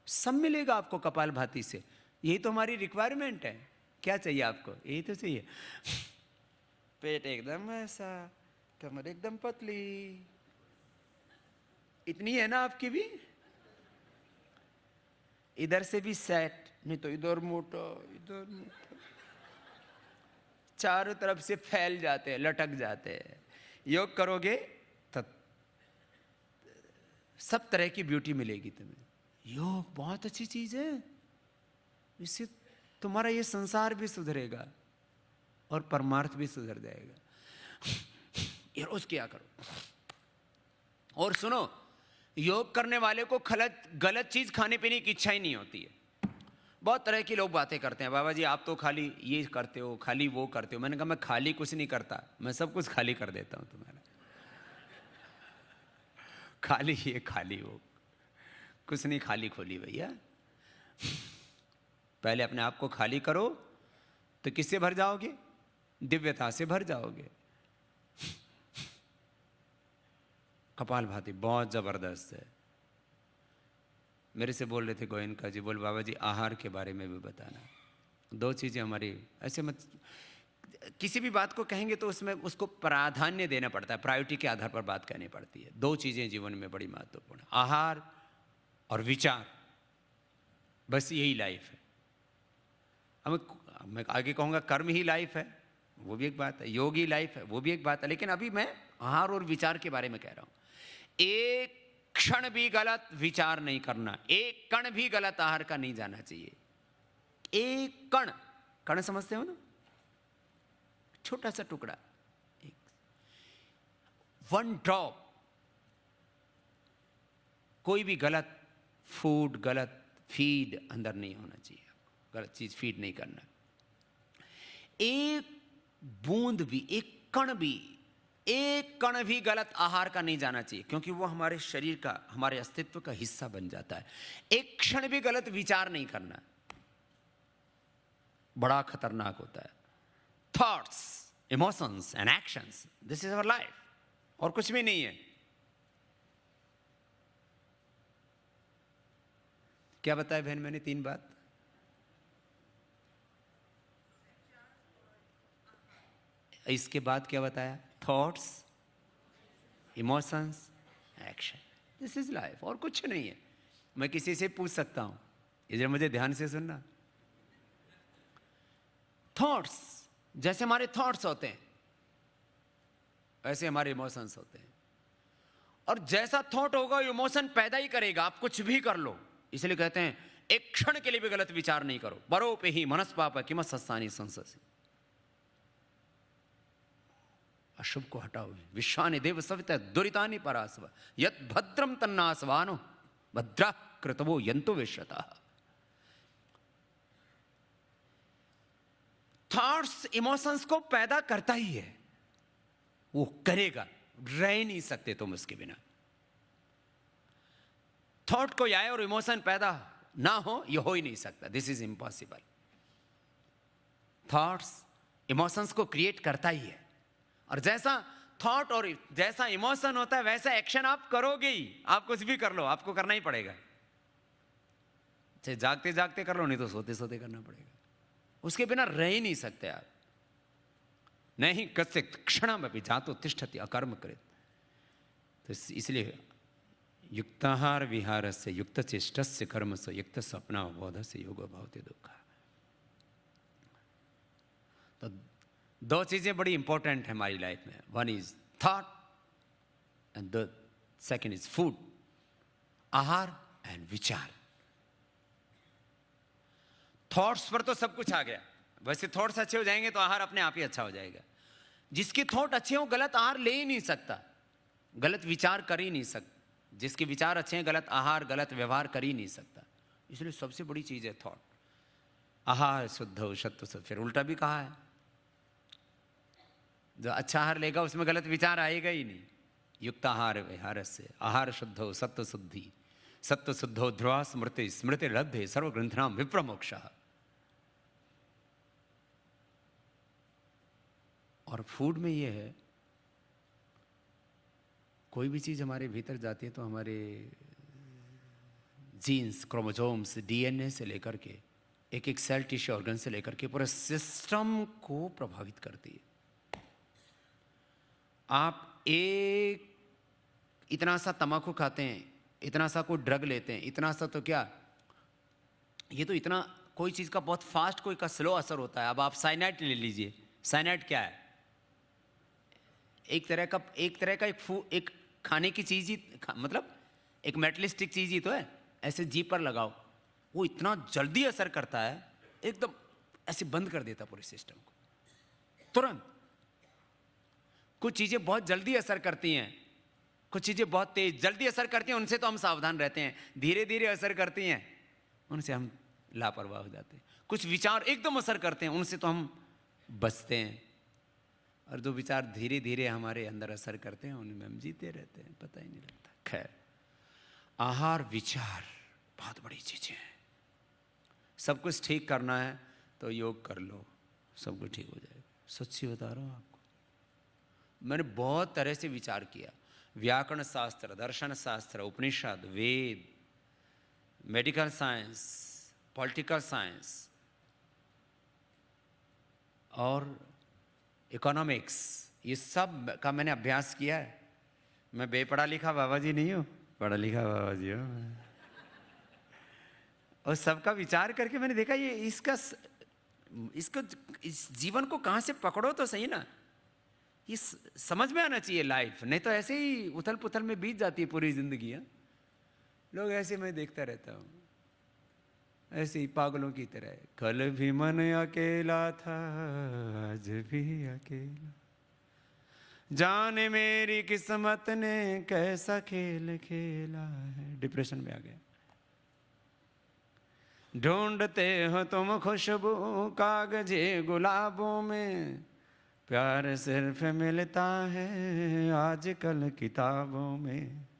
सब मिलेगा आपको कपालभाति से। यही तो हमारी रिक्वायरमेंट है। क्या चाहिए आपको, यही तो चाहिए। पेट एकदम ऐसा, कमर एकदम पतली, इतनी है ना आपकी भी। इधर से भी सेट, नहीं तो इधर मोटा, इधर मोटा, चारों तरफ से फैल जाते हैं, लटक जाते हैं। योग करोगे तो सब तरह की ब्यूटी मिलेगी तुम्हें। योग बहुत अच्छी चीज है, इससे तुम्हारा ये संसार भी सुधरेगा और परमार्थ भी सुधर जाएगा। ये रोज किया करो। और सुनो, योग करने वाले को गलत चीज खाने पीने की इच्छा ही नहीं होती है। बहुत तरह के लोग बातें करते हैं, बाबा जी आप तो खाली ये करते हो, खाली वो करते हो। मैंने कहा मैं खाली कुछ नहीं करता, मैं सब कुछ खाली कर देता हूं तुम्हारा। खाली ये खाली वो, कुछ नहीं खाली खोली भैया। पहले अपने आप को खाली करो तो किससे भर जाओगे, दिव्यता से भर जाओगे। कपालभाति बहुत जबरदस्त है। मेरे से बोल रहे थे गोयनका जी, बोल बाबा जी आहार के बारे में भी बताना। दो चीजें हमारी, ऐसे मत किसी भी बात को कहेंगे तो उसमें उसको प्राधान्य देना पड़ता है, प्रायोरिटी के आधार पर बात कहनी पड़ती है। दो चीजें जीवन में बड़ी महत्वपूर्ण, आहार और विचार। बस यही लाइफ है। अब मैं आगे कहूँगा कर्म ही लाइफ है, वो भी एक बात है, योग ही लाइफ है, वो भी एक बात है। लेकिन अभी मैं आहार और विचार के बारे में कह रहा हूँ। एक क्षण भी गलत विचार नहीं करना, एक कण भी गलत आहार का नहीं जाना चाहिए। एक कण समझते हो ना, छोटा सा टुकड़ा, वन ड्रॉप, कोई भी गलत फूड, गलत फीड अंदर नहीं होना चाहिए। गलत चीज फीड नहीं करना। एक बूंद भी, एक कण भी गलत आहार का नहीं जाना चाहिए, क्योंकि वो हमारे शरीर का, हमारे अस्तित्व का हिस्सा बन जाता है। एक क्षण भी गलत विचार नहीं करना, बड़ा खतरनाक होता है। Thoughts, emotions and actions, this is our life, और कुछ भी नहीं है। क्या बताया बहन मैंने? 3 बात। इसके बाद क्या बताया? Thoughts, emotions, action, this is life, और कुछ नहीं है। मैं किसी से पूछ सकता हूं, इधर मुझे ध्यान से सुनना। थॉट्स, जैसे हमारे थॉट्स होते हैं वैसे हमारे इमोशंस होते हैं, और जैसा थॉट होगा इमोशन पैदा ही करेगा, आप कुछ भी कर लो। इसलिए कहते हैं एक क्षण के लिए भी गलत विचार नहीं करो। बरो पे ही मनस्पाप किमत सस्तानी संससी, अशुभ को हटाओ। विश्वानि देव सविता दुरितानि परास्व यत भद्रम तन्नासवानो भद्रा कृतवो यंतो विश्वता। थॉट्स इमोशंस को पैदा करता ही है, वो करेगा, रह नहीं सकते तुम उसके बिना। थॉट कोई आए और इमोशन पैदा ना हो, ये हो ही नहीं सकता। This is impossible. Thoughts emotions को क्रिएट करता ही है, और जैसा थॉट और जैसा इमोशन होता है वैसा एक्शन आप करोगे ही। आप कुछ भी कर लो, आपको करना ही पड़ेगा। चाहे जागते जागते कर लो, नहीं तो सोते सोते करना पड़ेगा। उसके बिना रह ही नहीं सकते आप। नहीं कश्चित् क्षणमपि जातो तिष्ठति अकर्म कृत। तो इसलिए युक्ताहार विहारस्य युक्तचेष्टस्य कर्मस्य युक्त स्वप्नावबोधस्य योगो भवति दुःखः। तो दो चीजें बड़ी इंपॉर्टेंट है हमारी लाइफ में। One is thought and the second is food, आहार एंड विचार। थॉट्स पर तो सब कुछ आ गया। वैसे थॉट्स अच्छे हो जाएंगे तो आहार अपने आप ही अच्छा हो जाएगा। जिसके थॉट अच्छे हो गलत आहार ले ही नहीं सकता, गलत विचार कर ही नहीं सकता। जिसके विचार अच्छे हैं गलत आहार गलत व्यवहार कर ही नहीं सकता। इसलिए सबसे बड़ी चीज है थॉट। आहार शुद्ध हो सत्व शुद्ध। फिर उल्टा भी कहा है, जो अच्छा आहार लेगा उसमें गलत विचार आएगा ही नहीं। युक्त आहार विहार से आहार शुद्ध हो सत्व शुद्धि, सत्व शुद्ध हो ध्रुवा स्मृति, स्मृति लब्धे सर्वग्रंथनाम विप्रमोक्षः। और फूड में ये है, कोई भी चीज हमारे भीतर जाती है तो हमारे जीन्स, क्रोमोसोम्स, डीएनए से लेकर के एक एक सेल, टिश्यू, ऑर्गन से लेकर के पूरे सिस्टम को प्रभावित करती है। आप एक इतना सा तंबाकू खाते हैं, इतना सा कोई ड्रग लेते हैं, इतना सा तो क्या, ये तो इतना कोई चीज का बहुत फास्ट, कोई का स्लो असर होता है। अब आप साइनाइड ले लीजिए। साइनाइड क्या है? एक तरह का एक खाने की चीज ही, मतलब एक मेटलिस्टिक चीज ही तो है। ऐसे जीभ पर लगाओ, वो इतना जल्दी असर करता है, एकदम ऐसे बंद कर देता पूरे सिस्टम को तुरंत। कुछ चीजें बहुत जल्दी असर करती हैं, कुछ चीजें बहुत तेज जल्दी असर करती हैं, उनसे तो हम सावधान रहते हैं। धीरे धीरे असर करती हैं, उनसे हम लापरवाह हो जाते हैं। कुछ विचार एकदम असर करते हैं, उनसे तो हम बचते हैं। और जो विचार धीरे धीरे हमारे अंदर असर करते हैं उनमें हम जीते रहते हैं, पता ही नहीं लगता। खैर, आहार विचार बहुत बड़ी चीजें हैं। सब कुछ ठीक करना है तो योग कर लो, सब कुछ ठीक हो जाएगा। सच्ची बता रहा हूँ आपको, मैंने बहुत तरह से विचार किया। व्याकरण शास्त्र, दर्शन शास्त्र, उपनिषद, वेद, मेडिकल साइंस, पॉलिटिकल साइंस और इकोनॉमिक्स, ये सब का मैंने अभ्यास किया है। मैं बेपढ़ा लिखा बाबा जी नहीं हूँ, पढ़ा लिखा बाबा जी हूँ। और सबका विचार करके मैंने देखा ये इसको इस जीवन को कहाँ से पकड़ो तो सही ना। ये समझ में आना चाहिए लाइफ, नहीं तो ऐसे ही उथल पुथल में बीत जाती है पूरी जिंदगी। है लोग ऐसे, मैं देखता रहता हूँ ऐसे ही पागलों की तरह। कल भी मन अकेला था, आज भी अकेला, जाने मेरी किस्मत ने कैसा खेल खेला है। डिप्रेशन में आ गया। ढूंढते हो तुम खुशबू कागजे गुलाबों में, प्यार सिर्फ मिलता है आजकल किताबों में।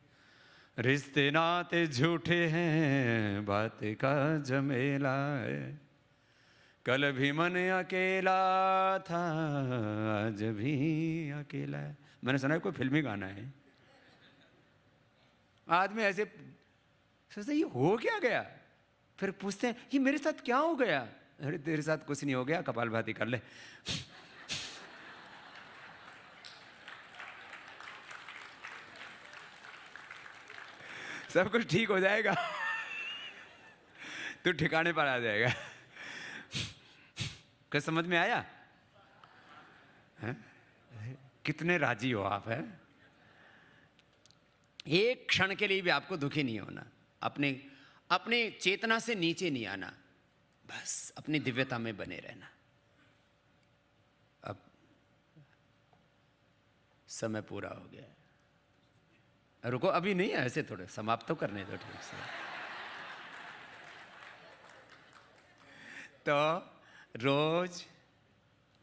रिश्ते नाते झूठे हैं, बात का झमेला है। कल भी मन अकेला था, आज भी अकेला है। मैंने सुना है कोई फिल्मी गाना है। आदमी ऐसे सोचते ये हो क्या गया, फिर पूछते हैं ये मेरे साथ क्या हो गया। अरे तेरे साथ कुछ नहीं हो गया, कपालभाति कर ले। सब कुछ ठीक हो जाएगा, तू ठिकाने पर आ जाएगा। क्या समझ में आया? हैं? कितने राजी हो आप, हैं? एक क्षण के लिए भी आपको दुखी नहीं होना, अपने अपने चेतना से नीचे नहीं आना, बस अपनी दिव्यता में बने रहना। अब समय पूरा हो गया है, रुको, अभी नहीं है, ऐसे थोड़े समाप्त तो करने दो ठीक से। तो रोज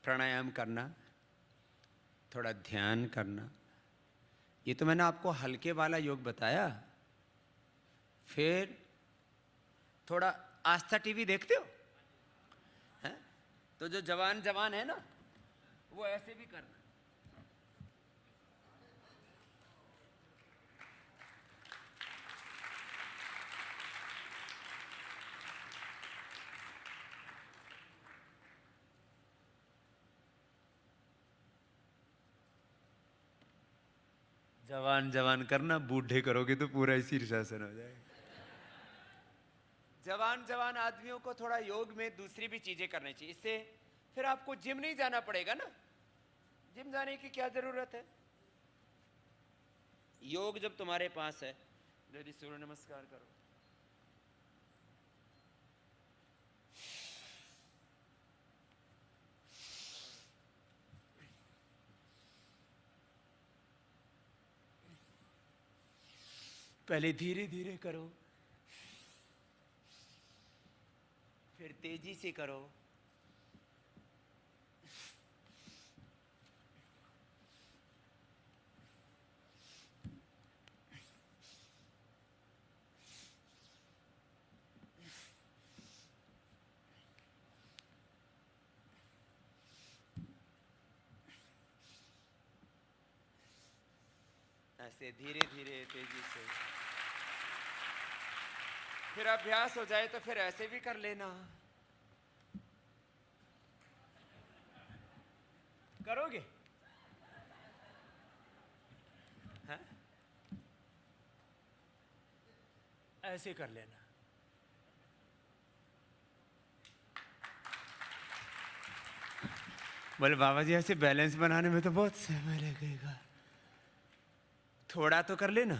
प्राणायाम करना, थोड़ा ध्यान करना, ये तो मैंने आपको हल्के वाला योग बताया। फिर थोड़ा आस्था टीवी देखते हो, हैं? तो जो जवान जवान है ना, वो ऐसे भी करना। जवान जवान करना, बूढ़े करोगे तो पूरा ही शीर्षासन हो जाएगा। जवान जवान आदमियों को थोड़ा योग में दूसरी भी चीजें करनी चाहिए, इससे फिर आपको जिम नहीं जाना पड़ेगा ना। जिम जाने की क्या जरूरत है? योग जब तुम्हारे पास है, यदि सूर्य नमस्कार करो, पहले धीरे धीरे करो, फिर तेजी से करो, ऐसे धीरे धीरे तेजी से। फिर अभ्यास हो जाए तो फिर ऐसे भी कर लेना। करोगे? हैं? ऐसे कर लेना। बोले बाबा जी ऐसे बैलेंस बनाने में तो बहुत समय लगेगा, थोड़ा तो कर लेना।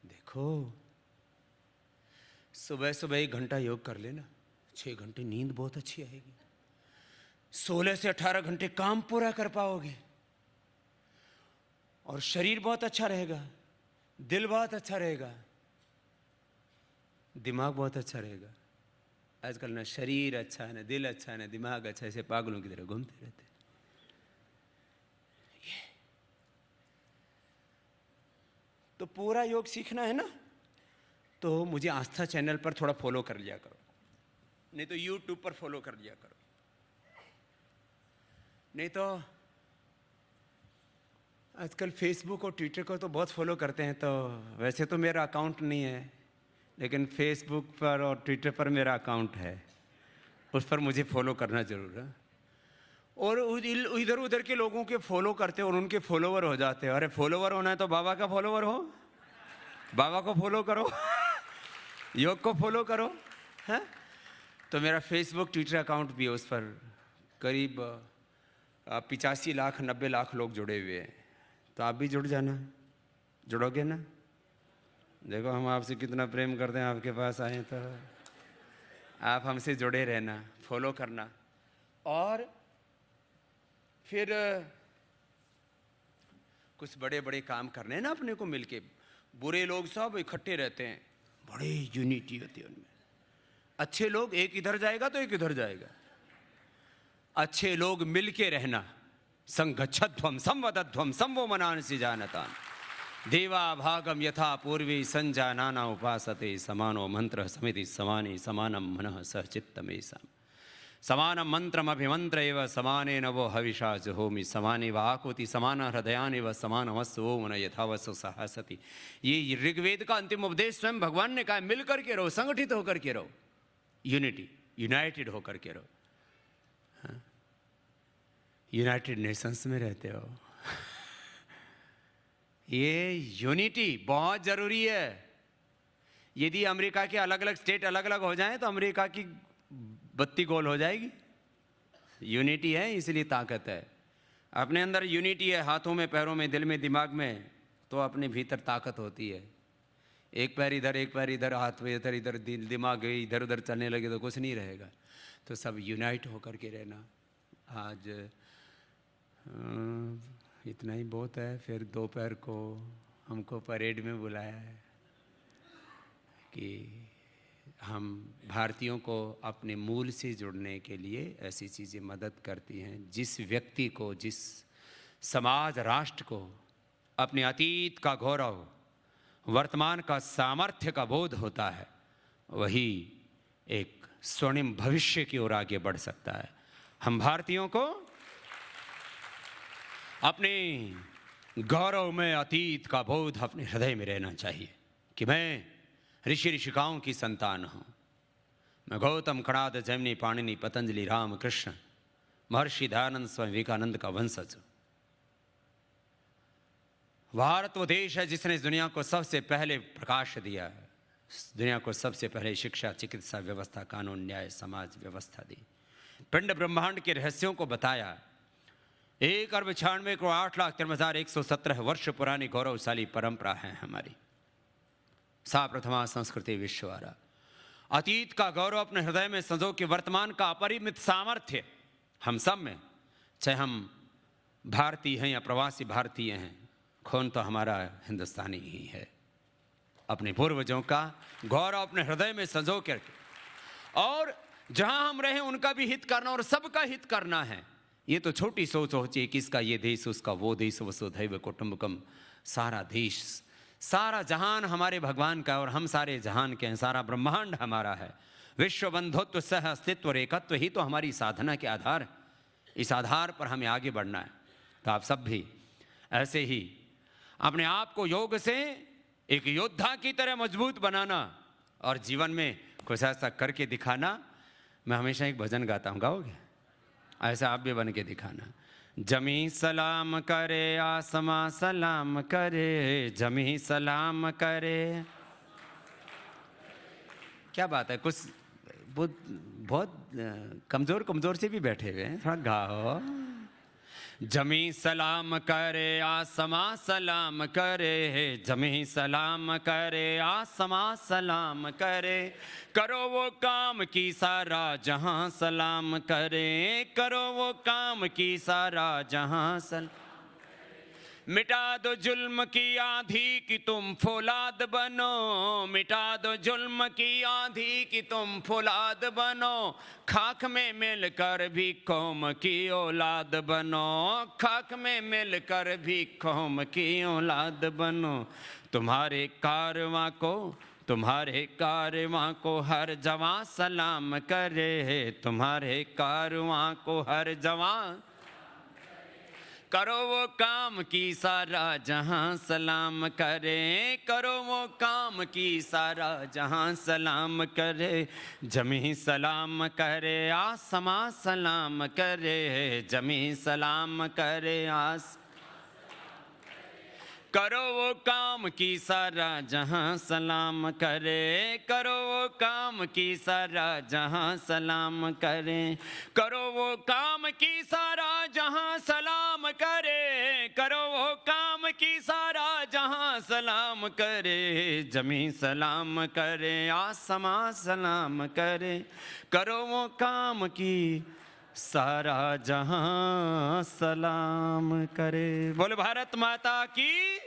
देखो, सुबह सुबह 1 घंटा योग कर लेना, 6 घंटे नींद बहुत अच्छी आएगी, 16 से 18 घंटे काम पूरा कर पाओगे, और शरीर बहुत अच्छा रहेगा, दिल बहुत अच्छा रहेगा, दिमाग बहुत अच्छा रहेगा। आजकल ना शरीर अच्छा है, ना दिल अच्छा है, ना दिमाग अच्छा, ऐसे पागलों की तरह घूमते रहते। तो पूरा योग सीखना है ना, तो मुझे आस्था चैनल पर थोड़ा फॉलो कर लिया करो, नहीं तो यूट्यूब पर फॉलो कर लिया करो, नहीं तो आजकल फेसबुक और ट्विटर को तो बहुत फॉलो करते हैं। तो वैसे तो मेरा अकाउंट नहीं है, लेकिन फेसबुक पर और ट्विटर पर मेरा अकाउंट है, उस पर मुझे फॉलो करना जरूर है। और इधर उधर के लोगों के फॉलो करते और उनके फॉलोवर हो जाते हैं। अरे फॉलोवर होना है तो बाबा का फॉलोवर हो, बाबा को फॉलो करो, योग को फॉलो करो, है? तो मेरा फेसबुक ट्विटर अकाउंट भी है, उस पर करीब 85 लाख 90 लाख लोग जुड़े हुए हैं। तो आप भी जुड़ जाना, जुड़ोगे ना? देखो हम आपसे कितना प्रेम करते हैं, आपके पास आए तो आप हमसे जुड़े रहना, फॉलो करना। और फिर कुछ बड़े बड़े काम करने हैं ना अपने को मिलके। बुरे लोग सब इकट्ठे रहते हैं, बड़े यूनिटी होती है उनमें। अच्छे लोग, एक इधर जाएगा तो एक इधर जाएगा। अच्छे लोग मिलके रहना। संगच्छध्वम संवदध्वम संवो मनांसि जानतान देवा भागम यथा पूर्वी संजानाना उपासते समानो मंत्र समिति समानि समानम मनः सहचित्तमेषाम् समानं मंत्रमभिमंत्र एव समानेन वो हविषा जुहोमि समाने व आकुति समान हृदयानि व समानमस्तु वो मन यथावस्तु सहसति। ये ऋग्वेद का अंतिम उपदेश स्वयं भगवान ने कहा, मिल करके रहो, संगठित होकर के रहो, यूनिटी, यूनाइटेड होकर के रहो। यूनाइटेड नेशंस में रहते हो, ये यूनिटी बहुत जरूरी है। यदि अमेरिका के अलग अलग स्टेट अलग अलग हो जाएं तो अमेरिका की बत्ती गोल हो जाएगी। यूनिटी है इसलिए ताकत है। अपने अंदर यूनिटी है, हाथों में, पैरों में, दिल में, दिमाग में, तो अपने भीतर ताकत होती है। एक पैर इधर, एक पैर इधर, हाथ में इधर इधर, दिल दिमाग इधर उधर चलने लगे तो कुछ नहीं रहेगा। तो सब यूनाइट होकर के रहना। आज इतना ही बहुत है। फिर दोपहर को हमको परेड में बुलाया है कि हम भारतीयों को अपने मूल से जुड़ने के लिए ऐसी चीज़ें मदद करती हैं। जिस व्यक्ति को, जिस समाज, राष्ट्र को अपने अतीत का गौरव, वर्तमान का सामर्थ्य का बोध होता है, वही एक स्वर्णिम भविष्य की ओर आगे बढ़ सकता है। हम भारतीयों को अपने गौरव में अतीत का बोध अपने हृदय में रहना चाहिए कि मैं ऋषि ऋषिकाओं की संतान हूँ। मैं गौतम, कणाद, जैमिनी, पाणिनि, पतंजलि, राम, कृष्ण, महर्षि दयानंद, स्वामी विवेकानंद का वंशज हूँ। भारत वो देश है जिसने इस दुनिया को सबसे पहले प्रकाश दिया है, दुनिया को सबसे पहले शिक्षा, चिकित्सा व्यवस्था, कानून, न्याय, समाज व्यवस्था दी, पिंड ब्रह्मांड के रहस्यों को बताया। 1,96,08,13,117 वर्ष पुरानी गौरवशाली परंपरा है हमारी। सा प्रथमा संस्कृति विश्ववारा। अतीत का गौरव अपने हृदय में संजो के वर्तमान का अपरिमित सामर्थ्य हम सब में, चाहे हम भारतीय हैं या प्रवासी भारतीय हैं, खून तो हमारा हिंदुस्तानी ही है। अपने पूर्वजों का गौरव अपने हृदय में संजो करके, और जहां हम रहे उनका भी हित करना और सबका हित करना है। ये तो छोटी सोच होती है कि इसका ये देश, उसका वो देश, वसुधैव कुटुंबकम। सारा देश, सारा जहान हमारे भगवान का और हम सारे जहान के हैं। सारा ब्रह्मांड हमारा है। विश्व बंधुत्व, सह अस्तित्व और एकत्व ही तो हमारी साधना के आधार। इस आधार पर हमें आगे बढ़ना है। तो आप सब भी ऐसे ही अपने आप को योग से एक योद्धा की तरह मजबूत बनाना और जीवन में कुछ ऐसा करके दिखाना। मैं हमेशा एक भजन गाता हूँ, गाओगे? ऐसा आप भी बन के दिखाना। जमी सलाम करे, आसमां सलाम करे, जमी सलाम करे। क्या बात है, कुछ बहुत कमजोर कमजोर से भी बैठे हुए हैं, थोड़ा गाओ। जमी सलाम करे, आसमां सलाम करे, जमी सलाम करे, आसमां सलाम करे। करो वो काम की सारा जहां सलाम करे, करो वो काम की सारा जहां सलाम। मिटा दो जुल्म की आंधी कि तुम फौलाद बनो, मिटा दो जुल्म की आंधी कि तुम फौलाद बनो। खाक में मिलकर भी कौम की औलाद बनो, खाक में मिलकर भी कौम की औलाद बनो। तुम्हारे कारवां को, तुम्हारे कारवां को हर जवां सलाम करे, तुम्हारे कारवां को हर जवां। करो वो काम की सारा जहां सलाम करे, करो वो काम की सारा जहां सलाम करे। जमी सलाम करे, आसमां सलाम करे, जमी सलाम करे, आस। करो वो काम की सारा जहां सलाम करे, करो वो काम की सारा जहां सलाम करे। करो वो काम की सारा जहां सलाम करे, करो वो काम की सारा जहां सलाम करे। जमी सलाम करे, आसमां सलाम करे, करो वो काम की सारा जहां सलाम करे। बोले भारत माता की।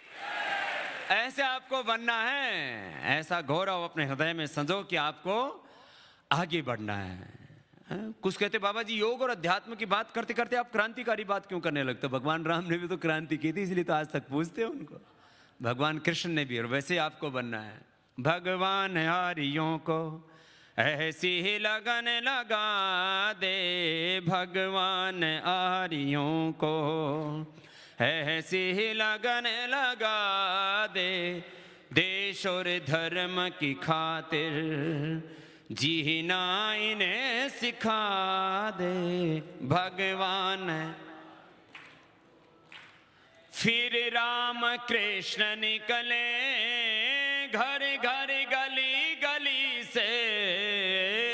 ऐसे आपको बनना है, ऐसा गौरव अपने हृदय में संजो कि आपको आगे बढ़ना है। कुछ कहते बाबा जी योग और अध्यात्म की बात करते करते आप क्रांतिकारी बात क्यों करने लगते? भगवान राम ने भी तो क्रांति की थी, इसलिए तो आज तक पूछते हैं उनको। भगवान कृष्ण ने भी, और वैसे आपको बनना है। भगवान आर्यों को ऐसी ही लगन लगा दे, भगवान आर्यों को ऐसी ही लगन लगा दे। देश और धर्म की खातिर जीना इन्हें सिखा दे। भगवान फिर राम कृष्ण निकले घर घर गली गली से,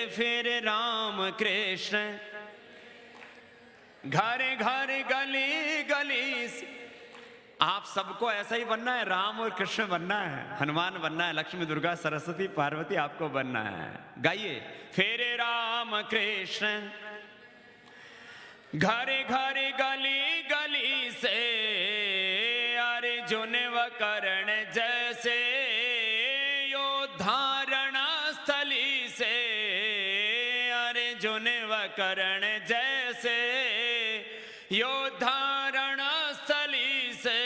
फिर राम कृष्ण घर घर गली गली से। आप सबको ऐसा ही बनना है, राम और कृष्ण बनना है, हनुमान बनना है, लक्ष्मी दुर्गा सरस्वती पार्वती आपको बनना है। गाइए, फेरे राम कृष्ण घरे घरे गली गली से, अर्जुन व कर्ण जैसे योद्धारणा स्थली से, अर्जुन व कर्ण जैसे योद्धारणा स्थली से,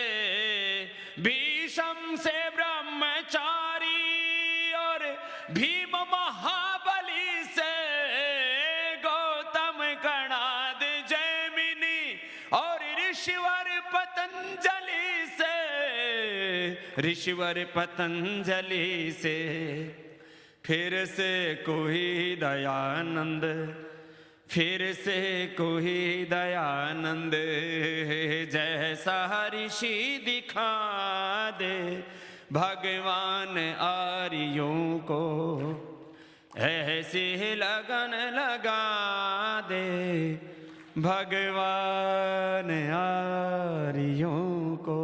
भीष्म से ब्रह्मचारी और भीम महाबली से, गौतम कणाद जैमिनी और ऋषिवर पतंजलि से, ऋषिवर पतंजलि से, फिर से कोई दयानंद, फिर से कोई दयानंद जैसा ऋषि दिखा दे, भगवान आर्यों को ऐसी लगन लगा दे, भगवान आर्यों को।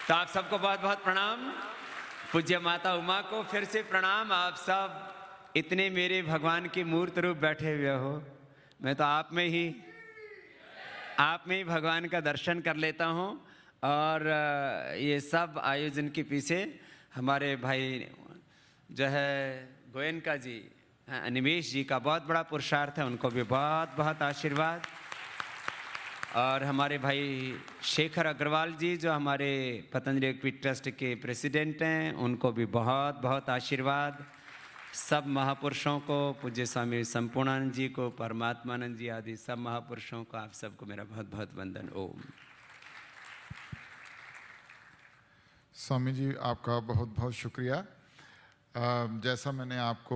तो आप सबको बहुत बहुत प्रणाम। पूज्य माता उमा को फिर से प्रणाम। आप सब इतने मेरे भगवान की मूर्त रूप बैठे हुए हो, मैं तो आप में ही भगवान का दर्शन कर लेता हूँ। और ये सब आयोजन के पीछे हमारे भाई जो है गोयनका जी, निमेश जी का बहुत बड़ा पुरुषार्थ है, उनको भी बहुत बहुत आशीर्वाद। और हमारे भाई शेखर अग्रवाल जी जो हमारे पतंजलि योगपीठ ट्रस्ट के प्रेसिडेंट हैं, उनको भी बहुत बहुत आशीर्वाद। सब महापुरुषों को, पूज्य स्वामी संपूर्णानंद जी को, परमात्मानंद जी आदि सब महापुरुषों को, आप सबको मेरा बहुत बहुत वंदन। ओम। स्वामी जी आपका बहुत बहुत शुक्रिया। जैसा मैंने आपको